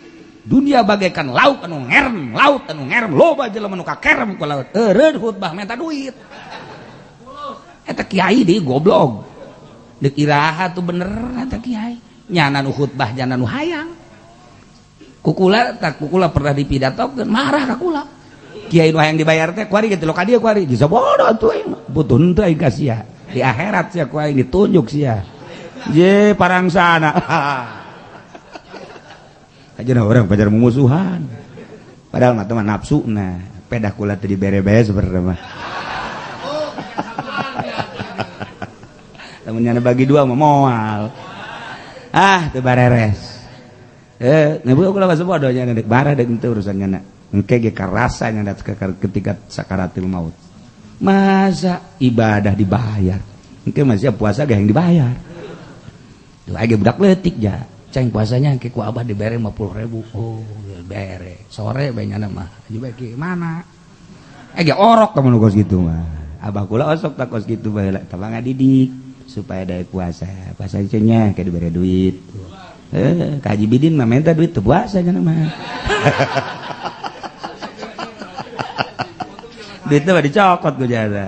Dunia bagaikan laut anu ngerem loba jelema nu kakerem ku laut eureun khutbah minta duit eta kiai deui goblok deuk iraha tuh bener eta kiai nyana nu khutbah nyana nu hayang kukula pernah dipidatokeun marah ka kula kiai nu hayang dibayar teh kuari kitu lo ka dieu kuari bisa bodoh atuh aing butuh teh aing ka sia di akhirat sia ku aing ditunjuk sia je parangsana. Ajeuna orang pacar mumusuhan. Padahal mah teman nafsu nah, pedah kula teh dibere-bere sebenarnya mah. Temennya bagi dua mah moal. Teu bareres. Nebu kula bahasa bodohnya dek barah dek teu urusannya na. Engke ge karasa nya ketika sakaratil maut. Masa ibadah dibayar. Engke masih puasa ge yang dibayar. Tuh age budak leutik ja. Ceng puasanya ke ku abah dibere 50.000. Oh, bere. Sore benyana mah. Haji beki mana? Orok kamu kos gitu mah. Abah kula osok tak kos gitu bae tabang ngadidik supaya daya puasa. Puasa cenah ke dibere duit. Ka Haji Bidin mah minta duit teu puasa cenah mah. duitnya mah dicokot ku jasa.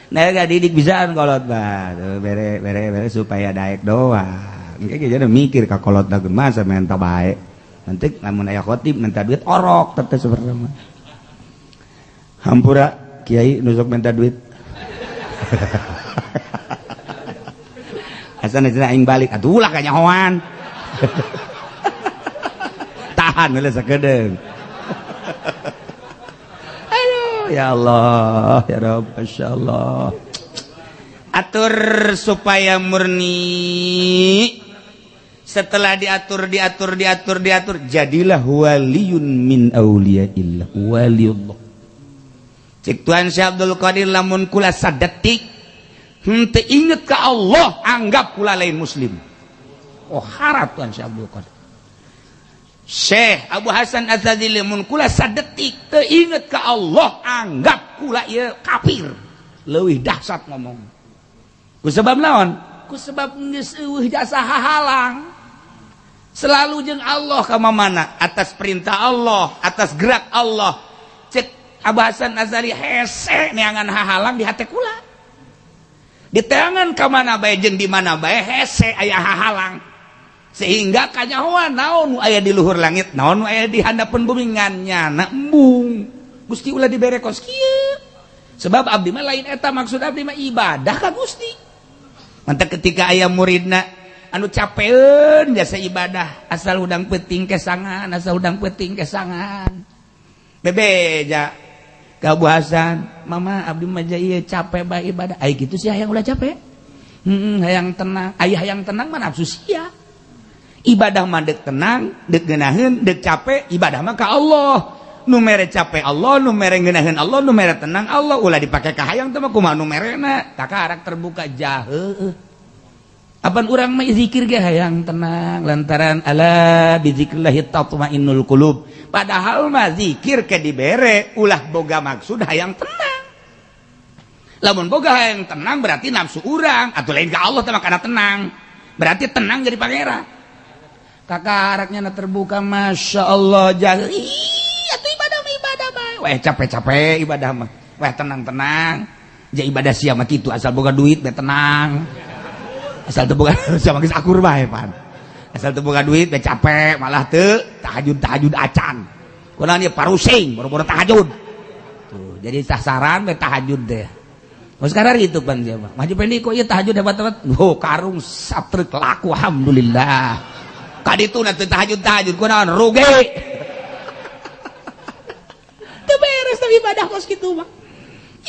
Nah gak didik bisaan kolot mah bere supaya daek doang kayak gitu mikir ka kolot dageun masa menta bae nanti lamun aya khotib minta duit orok teteh sebenarnya mah hampura kiai nusuk minta duit asana cenah aing balik atuh ulah ka nyahoan tahan heula sakedeung aduh ya Allah ya Rabb masyaallah atur supaya murni setelah diatur jadilah waliyun min auliyaillah waliullah cik Tuhan Syekh Abdul Qadir lamun kula sadetik henteu inget ka Allah anggap kula lain muslim oh harap Tuhan Syekh Abdul Qadir Syekh Abu Hasan Az-Zadzili lamun kula sadetik teu inget ka Allah anggap kula ieu kafir leuwih dahsyat ngomong ku sebab naon ku sebab geus eueuh jasa hahalang selalu jeung Allah ka mana atas perintah Allah atas gerak Allah cek Abu Hasan Az-Zadzili hese neangan hahalang di hate kula di tangan ka mana bae jeung di mana bae hese aya hahalang sehingga kanyahoan naon nu aya di luhur langit naon nu aya di handapeun bumi ngan nyana embung Gusti ulah dibere kos kieu sebab abdi mah lain eta maksud abdi mah ibadah ka Gusti mantap ketika aya muridna anu capeun jasa ibadah asal udang peuting kesangan asal udang peuting kesangan bebeja ka Abu Hasan mama abdi mah ieu capek bae ibadah ai kitu sih hayang ulah capek hayang tenang aya hayang tenang mah nafsu sia ibadah mah deuk tenang deuk geunaheun deuk capek ibadah mah ka Allah nu mere capek Allah nu mere ngeunaheun Allah nu mere tenang Allah ulah dipake ka hayang teh mah kumaha nu merena takarak terbuka jaheuh apan urang mah zikir ge hayang tenang lantaran ala bizikrillah tatmainnul qulub padahal mah zikir ke dibere ulah boga maksud hayang tenang lamun boga hayang tenang berarti nafsu urang atuh lain ka Allah teh makana tenang berarti tenang jadi pangeran kakaraknya na terbuka Masya Allah jahil atuh ibadah bae weh capek-capek ibadah mah weh tenang-tenang jadi ibadah sia mah kitu asal boga duit be tenang asal teu boga sama geus akur bae pan asal teu boga duit be capek malah teu tahajud acan kunaon ieu parusing boro-boro tahajud tuh jadi sasaran be tahajud deh mau sekarang itu pan dia mah maju pendik kok ieu tahajud hebat-hebat oh karung satrek laku alhamdulillah kaditu nanti tahajud kunaon rugi teu beres tapi ibadah kos kitu mah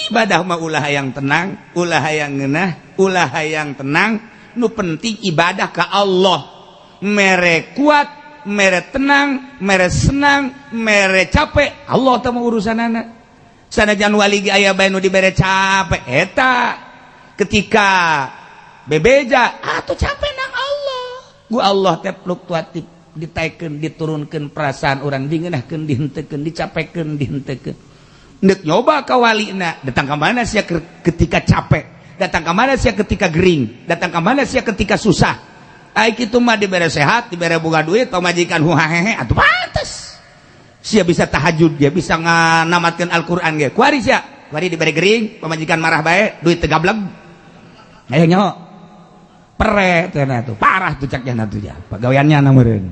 ibadah mah ulah hayang tenang ulah hayang ngeunah ulah hayang tenang nu penting ibadah ka Allah mere kuat mere tenang mere senang mere capek Allah teh mah urusanana sanajan wali ge aya bae nu dibere capek eta ketika bebeja atuh capek nang Allah ku Allah teh fluktuatif ditaikeun diturunkeun perasaan urang dingeunahkeun dihenteukeun dicapekeun dihenteukeun neuk nyoba ka walina datang ka mana sia ketika capek datang ke mana sia ketika gering datang ke mana sia ketika susah ai kitu mah dibere sehat dibere boga duit pamajikan huhahehe atuh pantes sia bisa tahajud dia bisa nganamatkeun Al-Qur'an ge kuari sia kuari dibere gering pamajikan marah bae duit teu gableng aya nyaho pere teh tuh parah tuh caknya tuh ya pagaweannya na meureun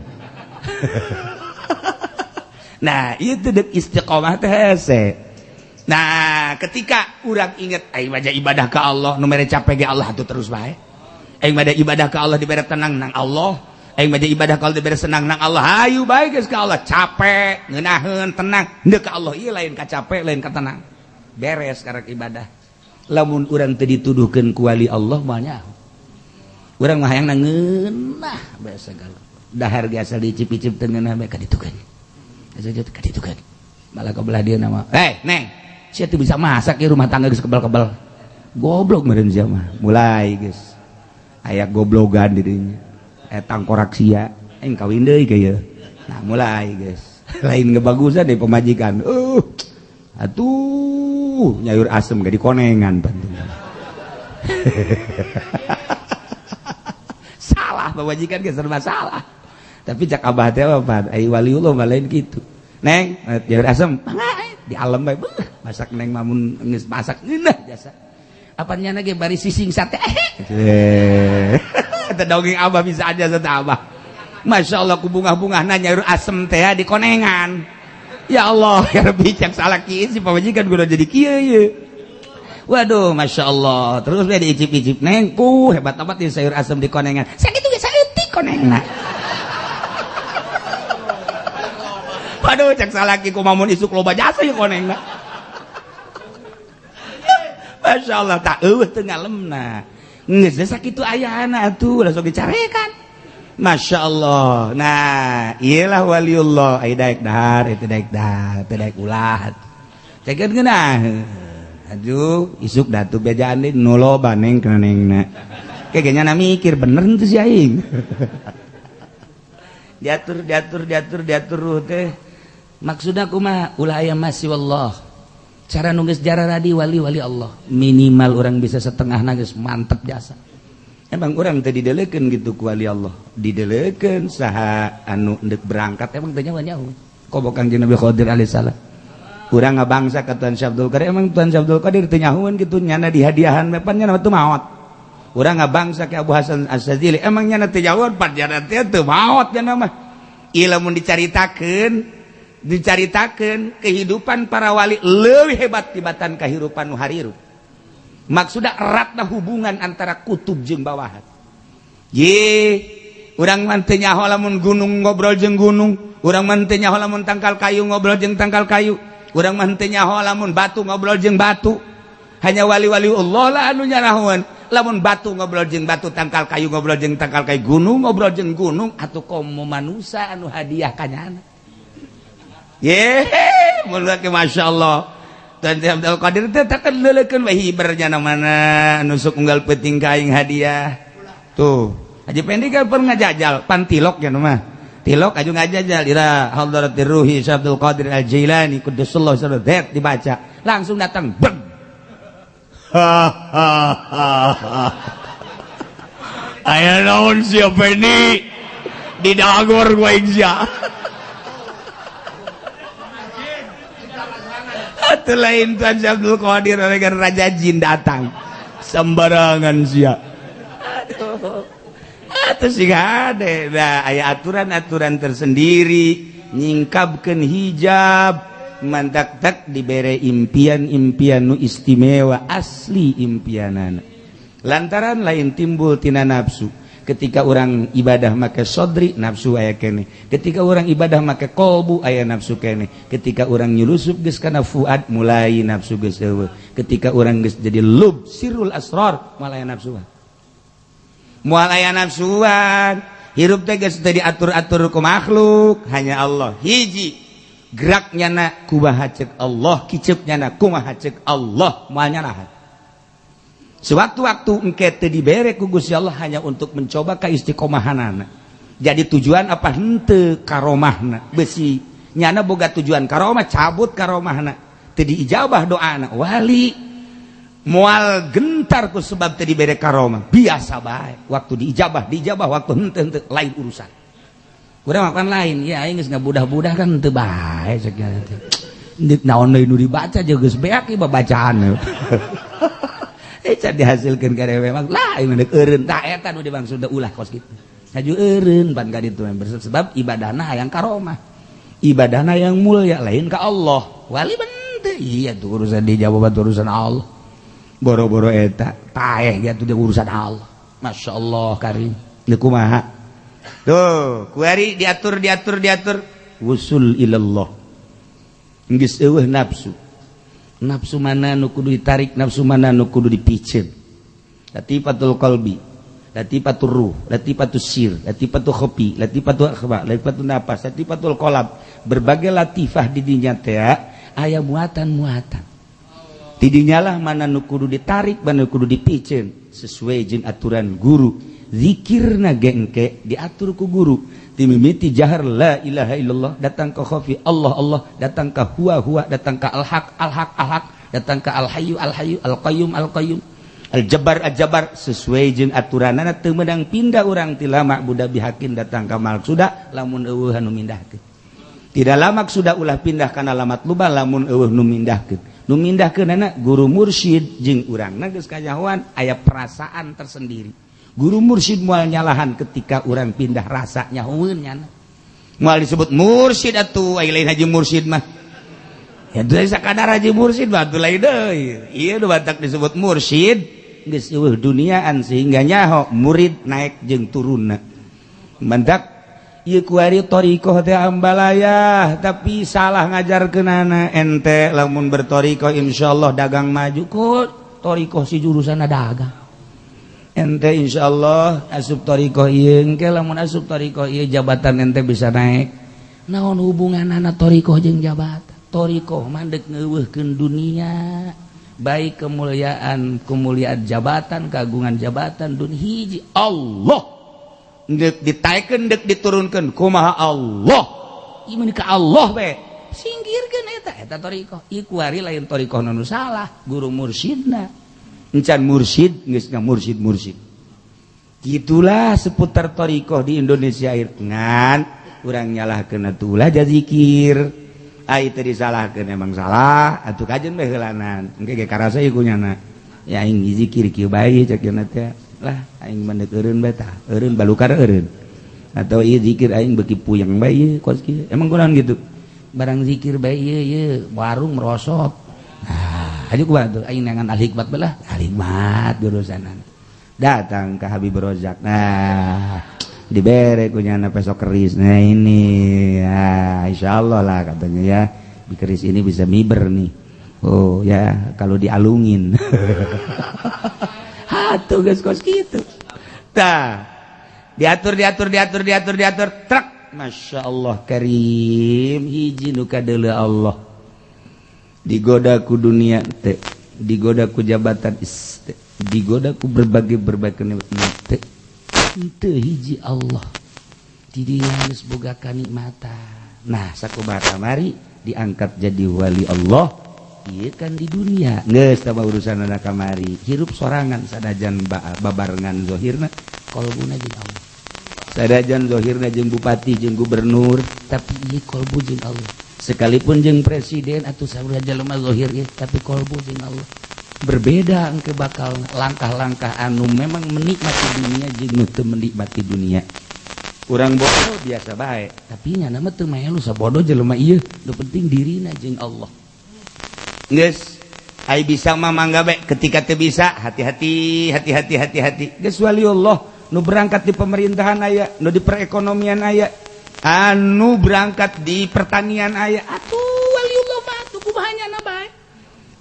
nah ieu teh deuk istiqomah teh hese. Nah, ketika urang inget aing mah ibadah ka Allah, nu mere capek ge Allah atuh terus bae. Aing mah ibadah ka Allah dibere tenang nang Allah. Aing mah ibadah ka Allah dibere senang nang Allah. Hayu bae geus ka Allah, capek, ngeunaheun, tenang. Henteu ka Allah ieu lain ka capek, lain ka tenang. Beres karek ibadah. Lamun urang teu dituduhkeun ku wali Allah mah nya. Urang mah hayang ngeunah bae segala. Dahar ge asal dicip-cip teu ngeunah bae ka ditukeun. Asal ka ditukeun. Malah ka belah dia nama. Neng. Sia teu bisa masak ya rumah tangga geus kebal-kebal. Goblok meureun sia mah. Mulai geus. Aya goblogan di dinya. Aya tangkorak sia. Aing kawin deui ge ieu. Nah, mulai geus. Lain ngebagusan deui pemajikan. Atuh, nyayur asem ge dikonengan bantu. Salah pemajikan ge serba salah. Tapi cak abah teh apa? Ai waliullah mah lain kitu. Neng, nyayur asem, di alam bae. masak neng mamun geus masak ngeunah jasa apanya ge bari sising sate eta dongeng abah bisa aja sata abah Masya Allah ku bunga-bunga nanya asem teh di konengan ya Allah ya Rabbi cak salah kieu si pamajikan kudu jadi kieu ye waduh Masya Allah terus dia diicip-icip neng hebat amat di sayur asem di konengan sakitu ge saeutik konengna waduh cak salah kieu kumamun isuk loba jasa ye konengna Masya Allah tak eueuh teu ngalemna geus sakitu ayana atuh langsung dicarekan Masya Allah. Nah, iyalah waliullah. Ai daek dahar, itu daek dahar, itu daek ulah. Cekeun geunah. Aduh, isuk datu bejaan deui nu loba neng kana nengna. Kayaknya na mikir bener henteu si aing. diatur teh. Maksudna kumaha? Ulah aya masih wallah. Cara nunggus jararadi wali-wali Allah. Minimal orang bisa setengah nangis mantep jasa. Emang orang tadi didelekeun gitu ku wali Allah didelekeun saha anu endek berangkat emang teh nyawa kobokan jeung Nabi Khadir alaihissalam urang ngabangsa ka Tuan Syabdul Qadir emang Tuan Syabdul Qadir teu nyahueun kitu nyana dihadiahan mepan nyana teu maot urang ngabangsa ka Abu Hasan Asy-Syadzili emang nyana teu nyahueun pan nyana teu maot nyana mah ieu lamun dicaritakeun kehidupan para wali leuwih hebat tibatan kahirupan nu hariru maksudnya eratna hubungan antara kutub jeung bawahan urang mah teu nyaho lamun gunung ngobrol jeung gunung urang mah teu nyaho lamun tangkal kayu ngobrol jeung tangkal kayu urang mah teu nyaho lamun batu ngobrol jeung batu hanya wali-wali Allah lah anu nyanahoan lamun batu ngobrol jeung batu tangkal kayu ngobrol jeung tangkal kayu gunung ngobrol jeung gunung atuh komo manusia anu hadiah kanyana mulai ke Masya Allah Tuan Abdul Qadir teh tak leulekeun we hibernya mana nusuk unggal peuting kaing hadiah tuh Haji Pendi kan pernah ngajajal pantilok ya mah tilok aju ngajajal ira hadratir ruhi Abdul Qadir Al-Jailani quddusallahu sirruh dibaca langsung datang beng aya naon sia Pendi didagor gua sia Atuh lain Tuan Abdul Qadir dengan Raja Jin datang sembarangan sia atuh sih gade nah aya aturan-aturan tersendiri nyingkapkeun hijab mantak-tak dibere impian-impian nu istimewa asli impianana lantaran lain timbul tina nafsu ketika orang ibadah make sodri nafsu aya kene ketika orang ibadah make kolbu aya nafsu kene ketika orang nyulusup geus kana fuad mulai nafsu geus eueuh ketika orang geus jadi lub sirrul asrar moal aya nafsuan hirup teh geus teu diatur-atur ku makhluk hanya Allah hiji geraknya na kumaha ceuk Allah kiceupnya na kumaha ceuk Allah moal nyanahan sewaktu-waktu engke teu dibere ku Gusti Allah hanya untuk mencoba ka istiqomahanana. Jadi tujuan apa henteu karomahna. Besi nyana boga tujuan karomah cabut karomahna. Teu diijabah doana. Wali moal gentar ku sebab teu dibere karomah. Biasa bae. Waktu diijabah, waktu henteu lain urusan. Urang makan lain. Ya aing geus ngabudah-budah kan henteu bae segala teh. Dik naon deui nu dibaca jeung geus beak ieu babacaan. Can dihasilkan karya memang lah ini eureun tah eta nu dimaksud ulah kos kitu saju eureun pan ka ditu sebab ibadahna hayang karomah ibadahna yang mulia lain ka Allah wali bente iya tuh urusan dijawab urusan Allah boro-boro eta taeh gitu dia urusan Allah Masya Allah karim li kumaha tuh kuari diatur wusul ilallah geus eueuh nafsu mana nu kudu ditarik nafsu mana nu kudu dipicen latifatul qalbi latifatul ruh latifatul sir latifatul khofi latifatul akhba latifatul nafas latifatul qalb berbagai latifah di dinya teh aya muatan di dinya lah mana nu kudu ditarik mana nu kudu dipicen sesuai jeung aturan guru zikirna gengke diatur ku guru timimiti jahar la ilaha illallah datang ke khafi Allah datang ke huwa datang ke al-haq datang ke al-hayyu al-qayyum al-jabbar sesuai jeung aturanana teu meudang pindah urang ti lama budak bihakin datang ka maksud lamun eueuh anu mindahkeun tidak lama sudah ulah pindah kana alamat lubang lamun eueuh nu mindahkeun anak guru mursyid jeung urangna geus kajahoan aya perasaan tersendiri. Guru mursyid moal nyalahan ketika urang pindah rasa nyahoeun nya moal disebut mursyid atuh ai lain haji mursyid mah ya deui sakadar haji mursyid mah atuh lain deui ieu nu batak disebut mursyid geus eueuh duniaan sehingga nyaho murid naik jeung turunna mendak ieu kuari thariqah teh ambalayah tapi salah ngajarkeunana ente lamun berthariqah insyaallah dagang maju kok thariqah si jurusana dagang ente insyaallah asup thariqah ieu engke lamun asup thariqah ieu jabatan ente bisa naik naon hubunganana thariqah jeung jabatan thariqah mah deuk ngeuweuhkeun dunia baik kemuliaan jabatan kagungan jabatan dunia hiji Allah dek ditaikeun dek diturunkeun kumaha Allah ieu ka Allah be singgirkeun eta thariqah ieu kuari lain thariqah nu salah guru mursyidna encan mursyid geus mursyid gitulah seputar thariqah di Indonesia ngan urang nyalahkeun atuh ulah zikir ai teu disalahkeun emang salah atuh kajen bae heulanan engke ge karasa ieu kunyana ya aing zikir kieu bae cek teh lah aing mandek eureun bae tah eureun balukar eureun atau ieu zikir aing beuki puyeng bae ieu kos kieu emang kunaon gitu barang zikir bae ieu warung merosot nah aja kumaha tuh aing nangan al hikmat bae lah al hikmat jurusanan datang ke Habib Rozak nah dibere kunyana pesok keris nah ini ya insyaallah lah katanya ya di keris ini bisa miber nih oh ya kalau dialungin atuh geus kos kitu tah diatur trek masyaallah karim hiji nu kadeuleu Allah digoda ku dunia teh digoda ku jabatan teh digoda ku berbagai nikmat teh henteu hiji Allah di dieu geus boga kanikmatan nah sakubara mari diangkat jadi wali Allah ieu kan di dunia geus tah urusan anak kamari hirup sorangan sadajan babarengan zahirna qalbuna jeung Allah sadajan zahirna jeung bupati jeung gubernur tapi ieu qalbu jeung Allah sekalipun jeung presiden atuh sabaraha jalema zahir ieu tapi qalbu jeung Allah berbeda engke bakal langkah-langkah anu memang menikmati dunia jeung nu teu menikmati dunia urang bodoh biasa bae tapi nya mah teu melu sabodoh jelema ieu nu penting dirina jeung Allah geus ai bisa mah mangga bae ketika teu bisa hati-hati geus waliullah nu berangkat di pemerintahan aya nu di perekonomian aya anu berangkat di pertanian aya atuh waliullah mah atuh kumaha nya bae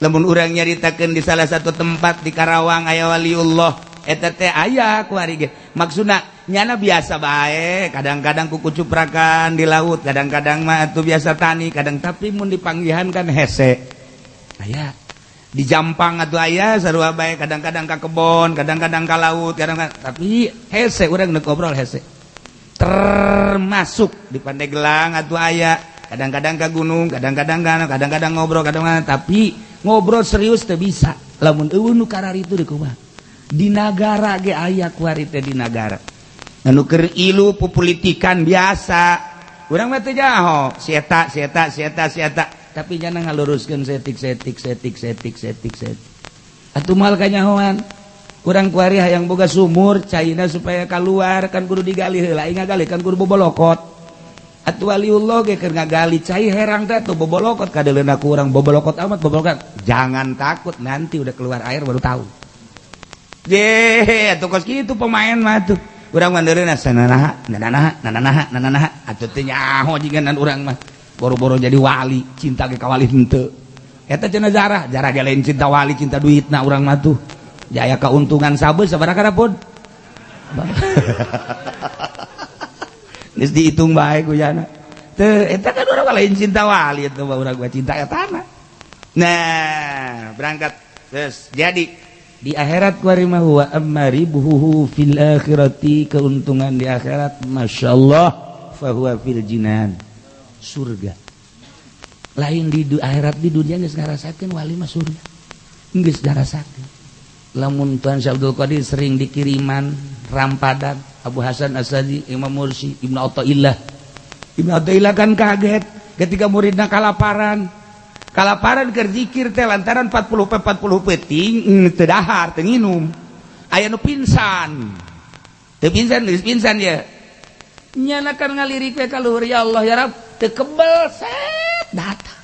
lamun urang nyaritakeun di salah satu tempat di Karawang aya waliullah eta teh aya kuari ge maksudna nyana biasa bae kadang-kadang kuku cuprakan di laut kadang-kadang mah atuh biasa tani kadang tapi mun dipanggihan kan hese aya di Jampang atuh aya sarua bae kadang-kadang ka kebon kadang-kadang ka laut kadang-kadang tapi hese urang neuk ngobrol hese termasuk di Pandeglang atuh aya kadang-kadang ka gunung kadang-kadang ngobrol kadang-kadang tapi ngobrol serius teu bisa lamun eueuh nu kararitu di kumaha di nagara ge aya kuari teh di nagara anu keur ilu pupolitikan biasa urang mah teu jaho si eta tapi jangan ngaluruskeun setik atuh moal kanyahoan urang kuari hayang boga sumur caina supaya keluar kan kudu digali heula aing ngagali kan kudu bobolokot atuh waliullah ge keur ngagali cai herang teh tuh bobolokot kadeleuna ku urang bobolokot amat bobolokot jangan takut nanti udah keluar air baru tahu atuh kos kitu pemain mah tuh urang mandeureuna sananaha atuh teh nyaho jiganan urang mah boro-boro jadi wali cinta ke kawali henteu eta cenah jarah ge lain cinta wali cinta duitna urang mah tuh jaya keuntungan sabeus sabaraha pun geus dihitung bae ku jana teu eta kan urang lain cinta wali eta mah urang cinta etana nah berangkat terus jadi di akhirat kuari mah wa amaribuhu fil akhirati keuntungan di akhirat masyaallah fa huwa fil jinan surga lain di akhirat di dunia geus ngarasakeun wali mah surga geus ngarasakeun lamun Tuan Syekh Abdul Qadir sering dikiriman rampadan Abu Hasan Asadi Imam Mursi Ibnu Athaillah kan kaget ketika muridna kalaparan keur zikir teh lantaran 40 peting teu dahar teu nginum aya nu pingsan teu pingsan ya nyana kan ngalirik we ka luhur ya Allah ya Rabb teu kebel set datang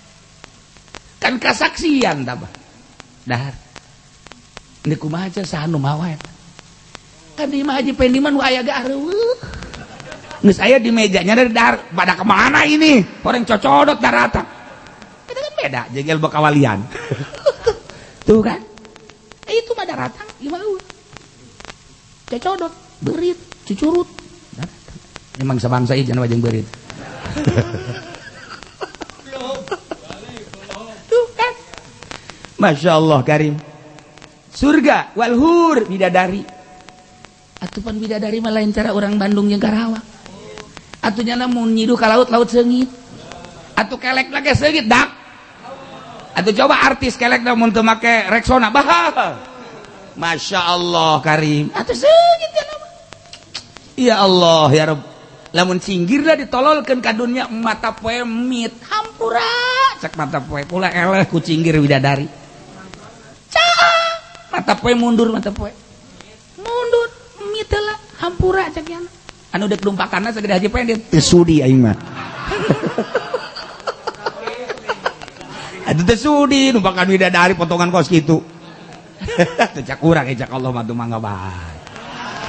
kan kasaksian tah dahar ini kumaha aja saha nu mawa eta kan di mah haji pendiman wa aya gareuh geus aya di mejanya dari dahar pada kemana ini orang cocodot daratan itu kan beda jeung ilmu kawalian tuh kan itu mah daratan gimana cocodot berit cucurut emang sabangsa ieu cenah jeung berit tuh kan Masya Allah karim surga walhur bidadari atupan bidadari mah lain cara orang Bandung jeung Karawang atunya namun nyidu ka laut seungit atuh kelek lagi seungit dak atuh coba artis kelek namun teu make Rexona bah Masya Allah karim atuh seungit ya nama ya Allah ya Rabb lamun singgirna ditololkeun ka dunya mata poe mit hampura cek mata poe pula eleh ku cinggir bidadari mata poe mundur mundur mit lah hampura cek ya anu dek lumpakanna sagede haji pendet teu sudi aing mah atuh teu sudi numpakan bidadari potongan kos kitu teu cak urang cak Allah mah teu mangga bae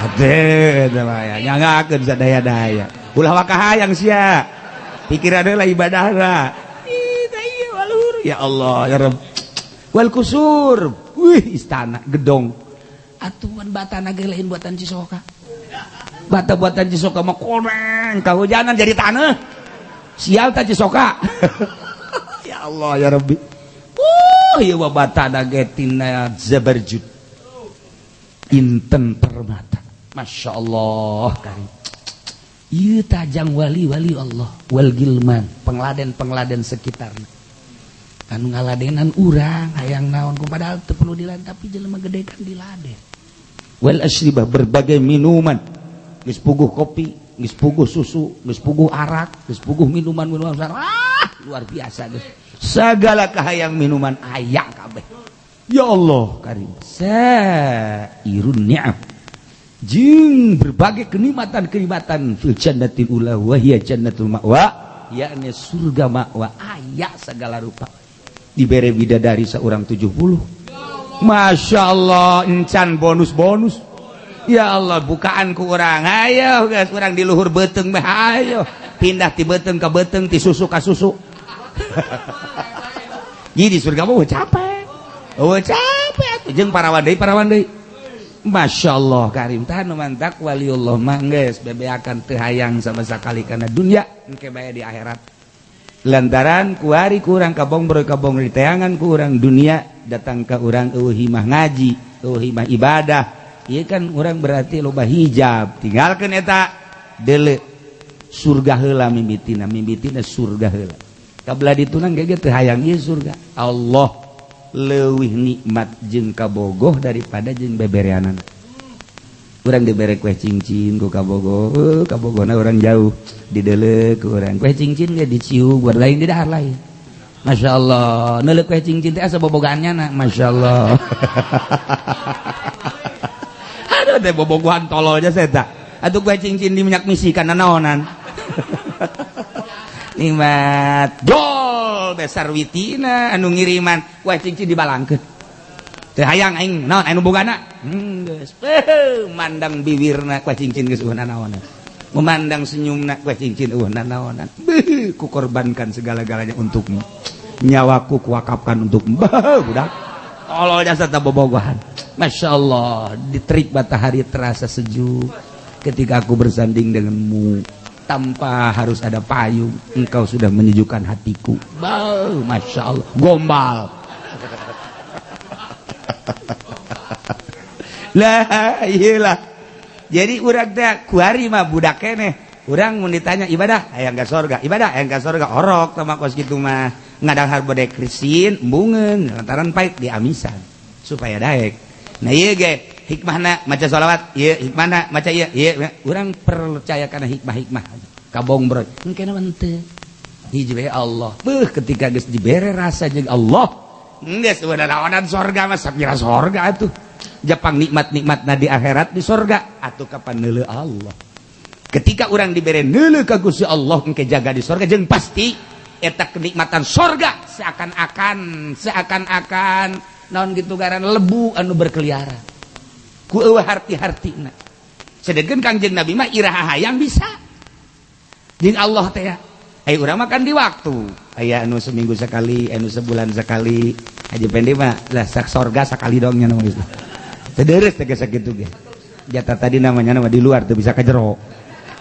atuh teh mah nyangakeun sadaya-daya ulah wakahayang sia pikiranna lah ibadahna ieu walhur ya Allah ya Rabb wal kusur wih istana gedong atuan batana ge lain buatan Cisoka bata buatan Cisoka mah komeng kahujanan jadi tanah sial ta Cisoka ya Allah ya Rabbi ieu mah batana ge tina zabarjud inten permata Masya Allah karim ieu tajang wali-wali Allah wal gilman pengladen sekitarna anu ngaladenan urang hayang naon padahal teu perlu diladen tapi jelema gede kan diladen wal asyribah berbagai minuman geus puguh kopi geus puguh susu geus puguh arak geus puguh minuman luar biasa geus sagala kahayang minuman aya kabeh ya Allah karim sairun ni'am jeung berbagai kenikmatan fil jannatil ula wa hiya jannatul ma'wa yakni surga ma'wa aya segala rupa dibere bidadari saurang 70 Masya Allah encan bonus ya Allah bukaan ku urang ayo guys urang di luhur beteung mah ayo pindah ti beteung ka beteung ti susu ka susu jadi surga mah capek jeung parawan deui Masya Allah karim tah nu mantak waliullah mah geus bebeakan teu hayang sama sakali kana dunya engke bae di akhirat lantaran kuari kurang kabong diteangan ku urang dunia datang ke urang himah ngaji himah ibadah ieu kan urang berarti loba hijab tinggalkeun eta deuleu surga heula mimbitina surga heula kabla ditunang ge teu hayang ieu surga Allah leuwih nikmat jeung kabogoh daripada jeung bebereanan urang dibere kue cincin ku kabogoh kabogona urang jauh dideuleu ku urang kue cincin ge diciu buat lain di dahar lain Masya Allah neuleuh kue cincin teh asa bobogaannya na Masya Allah aduh teh bobogohan tololnya saya atuh kue cincin di minyak misikan nanaonan nikmat jol besar witina anu ngiriman kue cincin dibalangkeun teu hayang aing naon anu bogana geus mandang bibirna kue cincin geus eueuh nanaonan memandang senyumna kue cincin eueuh nanaonan kukorbankan segala-galanya untukmu nyawaku kuwakafkan untukmu budak tolol jasa ta bobogohan Masya Allah diterik matahari terasa sejuk ketika aku bersanding denganmu tanpa harus ada payung engkau sudah menyejukkan hatiku Masya Allah gombal lah iyalah jadi urang teh kuari mah budak keneh urang mun ditanya ibadah hayang ka sorga orok tah kos kitu mah ngadahar bade krisin embungeun lantaran pait diamisan supaya daek nah ieu ge hikmahna maca sholawat ieu hikmahna maca ieu urang percaya kana hikmah kabong bro engke naon teu hiji bae Allah. Ketika geus dibere rasa jeung Allah, geus wadanawanan sorga mah sapira sorga atuh. Jepang nikmat-nikmatna di akhirat di sorga atuh kapan neuleuh Allah. Ketika orang dibere neuleuh ka Gusti Allah engke jaga di sorga jeung pasti eta kenikmatan sorga seakan-akan naon gitu garan lebu anu berkeliaran. Ku eueuh harti-hartina. Sedengkeun Kangjeng Nabi mah iraha hayang bisa. Jeung Allah teh ya. Ai urang makan di waktu. Aya anu seminggu sekali, anu sebulan sekali. Haji Pendi mah lah sak sorga sakali dong nya nama gitu. Teu deureus teh sakitu ge. Jatah tadi namanya nama di luar teu bisa ka jero.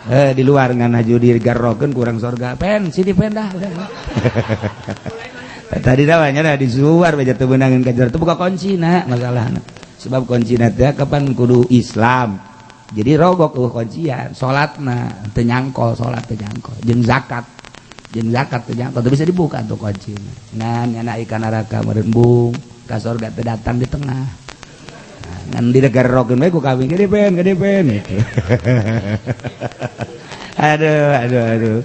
Di luar ngan haju digarrokeun kurang sorga. Pen, sini pen dah. Tadi namanya di luar bae teu beunangeun ka jero teu buka kuncina masalahna. Sebab kuncina teh kapan kudu Islam. Jadi rogok kuncian, salatna teu nyangkol, salat teu nyangkol, jeung zakat teu nyangkol, teu bisa dibuka tuh kuncina. Ngan nyana ika neraka meureun bung, ka surga teu datang di tengah. Ngan didegarrokeun we ku kawin gede pen gitu. Aduh.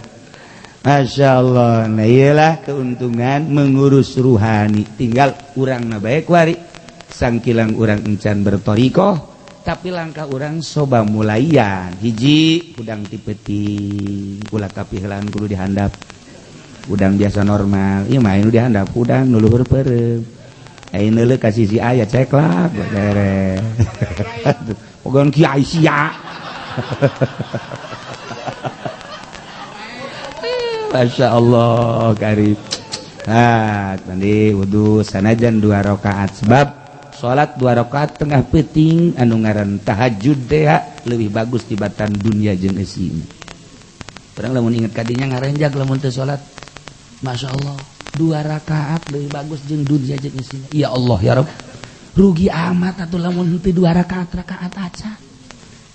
Masya Allah. Nah iyalah keuntungan mengurus ruhani. Tinggal urang na bae kuari sangkilang urang encan bertorikoh. Tapi langkah orang soba mulaian hiji udang tipeti ulah kapihlan kudu dihandap udang biasa normal ieu mah anu dihandap udang nu luhur peureum ai neuleuh ka sisi aya ceklak beres pogon kiai sia Masya Allah karim mandi wudu sanajan 2 rakaat sebab salat 2 rakaat tengah peuting anu ngaran tahajud teh leuwih bagus tibatan dunia jeung eusina. Urang lamun inget kadinya ngarenjag lamun teu salat. Masyaallah 2 rakaat leuwih bagus jeung dunia jeung eusina. Ya Allah ya Rabb. Rugi amat atuh lamun teu 2 rakaat aca.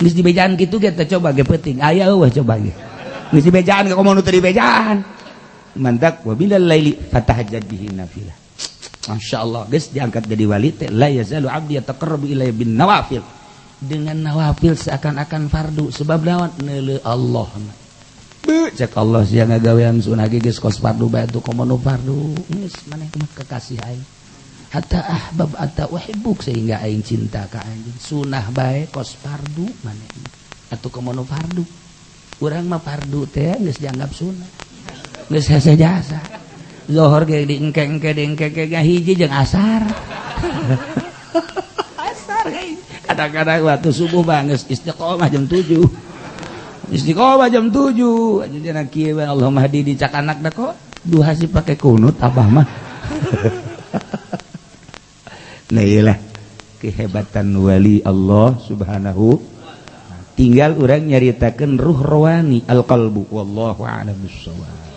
Geus dibejaan kitu ge teh coba ge peuting. Aya eueuh coba ge. Geus dibejaan ge komo nu teu dibejaan. Mantak wa bilal laili fatahajjad bihi nafilah. Masya Allah guys diangkat jadi wali teh la yazalu abdi yataqarrabu ilayya bin nawafil dengan nawafil seakan-akan fardu sebab lawan neuleuh Allah cek Allah sia ngagawean sunah ge geus kos fardu bae atuh komono fardu geus maneh mah kekasih aing hatta ahbab ata uhibbuk sehingga aing cinta ka anjeun sunah bae kos fardu maneh atuh komono fardu urang mah fardu teh geus dianggap sunah geus hese jasa Zohor ge diengke-engke hiji jeung asar. Asar ge. Kadang-kadang waktu subuh geus istiqomah jam 7. Istiqomah jam 7. Ajeuna kieu Allahumma hadi dicak anak da kok duha sih pake kunut abah mah. Nah iyalah kehebatan wali Allah Subhanahu. Tinggal urang nyaritakeun ruh rohani al-qalbu wallahu a'lam bissawab.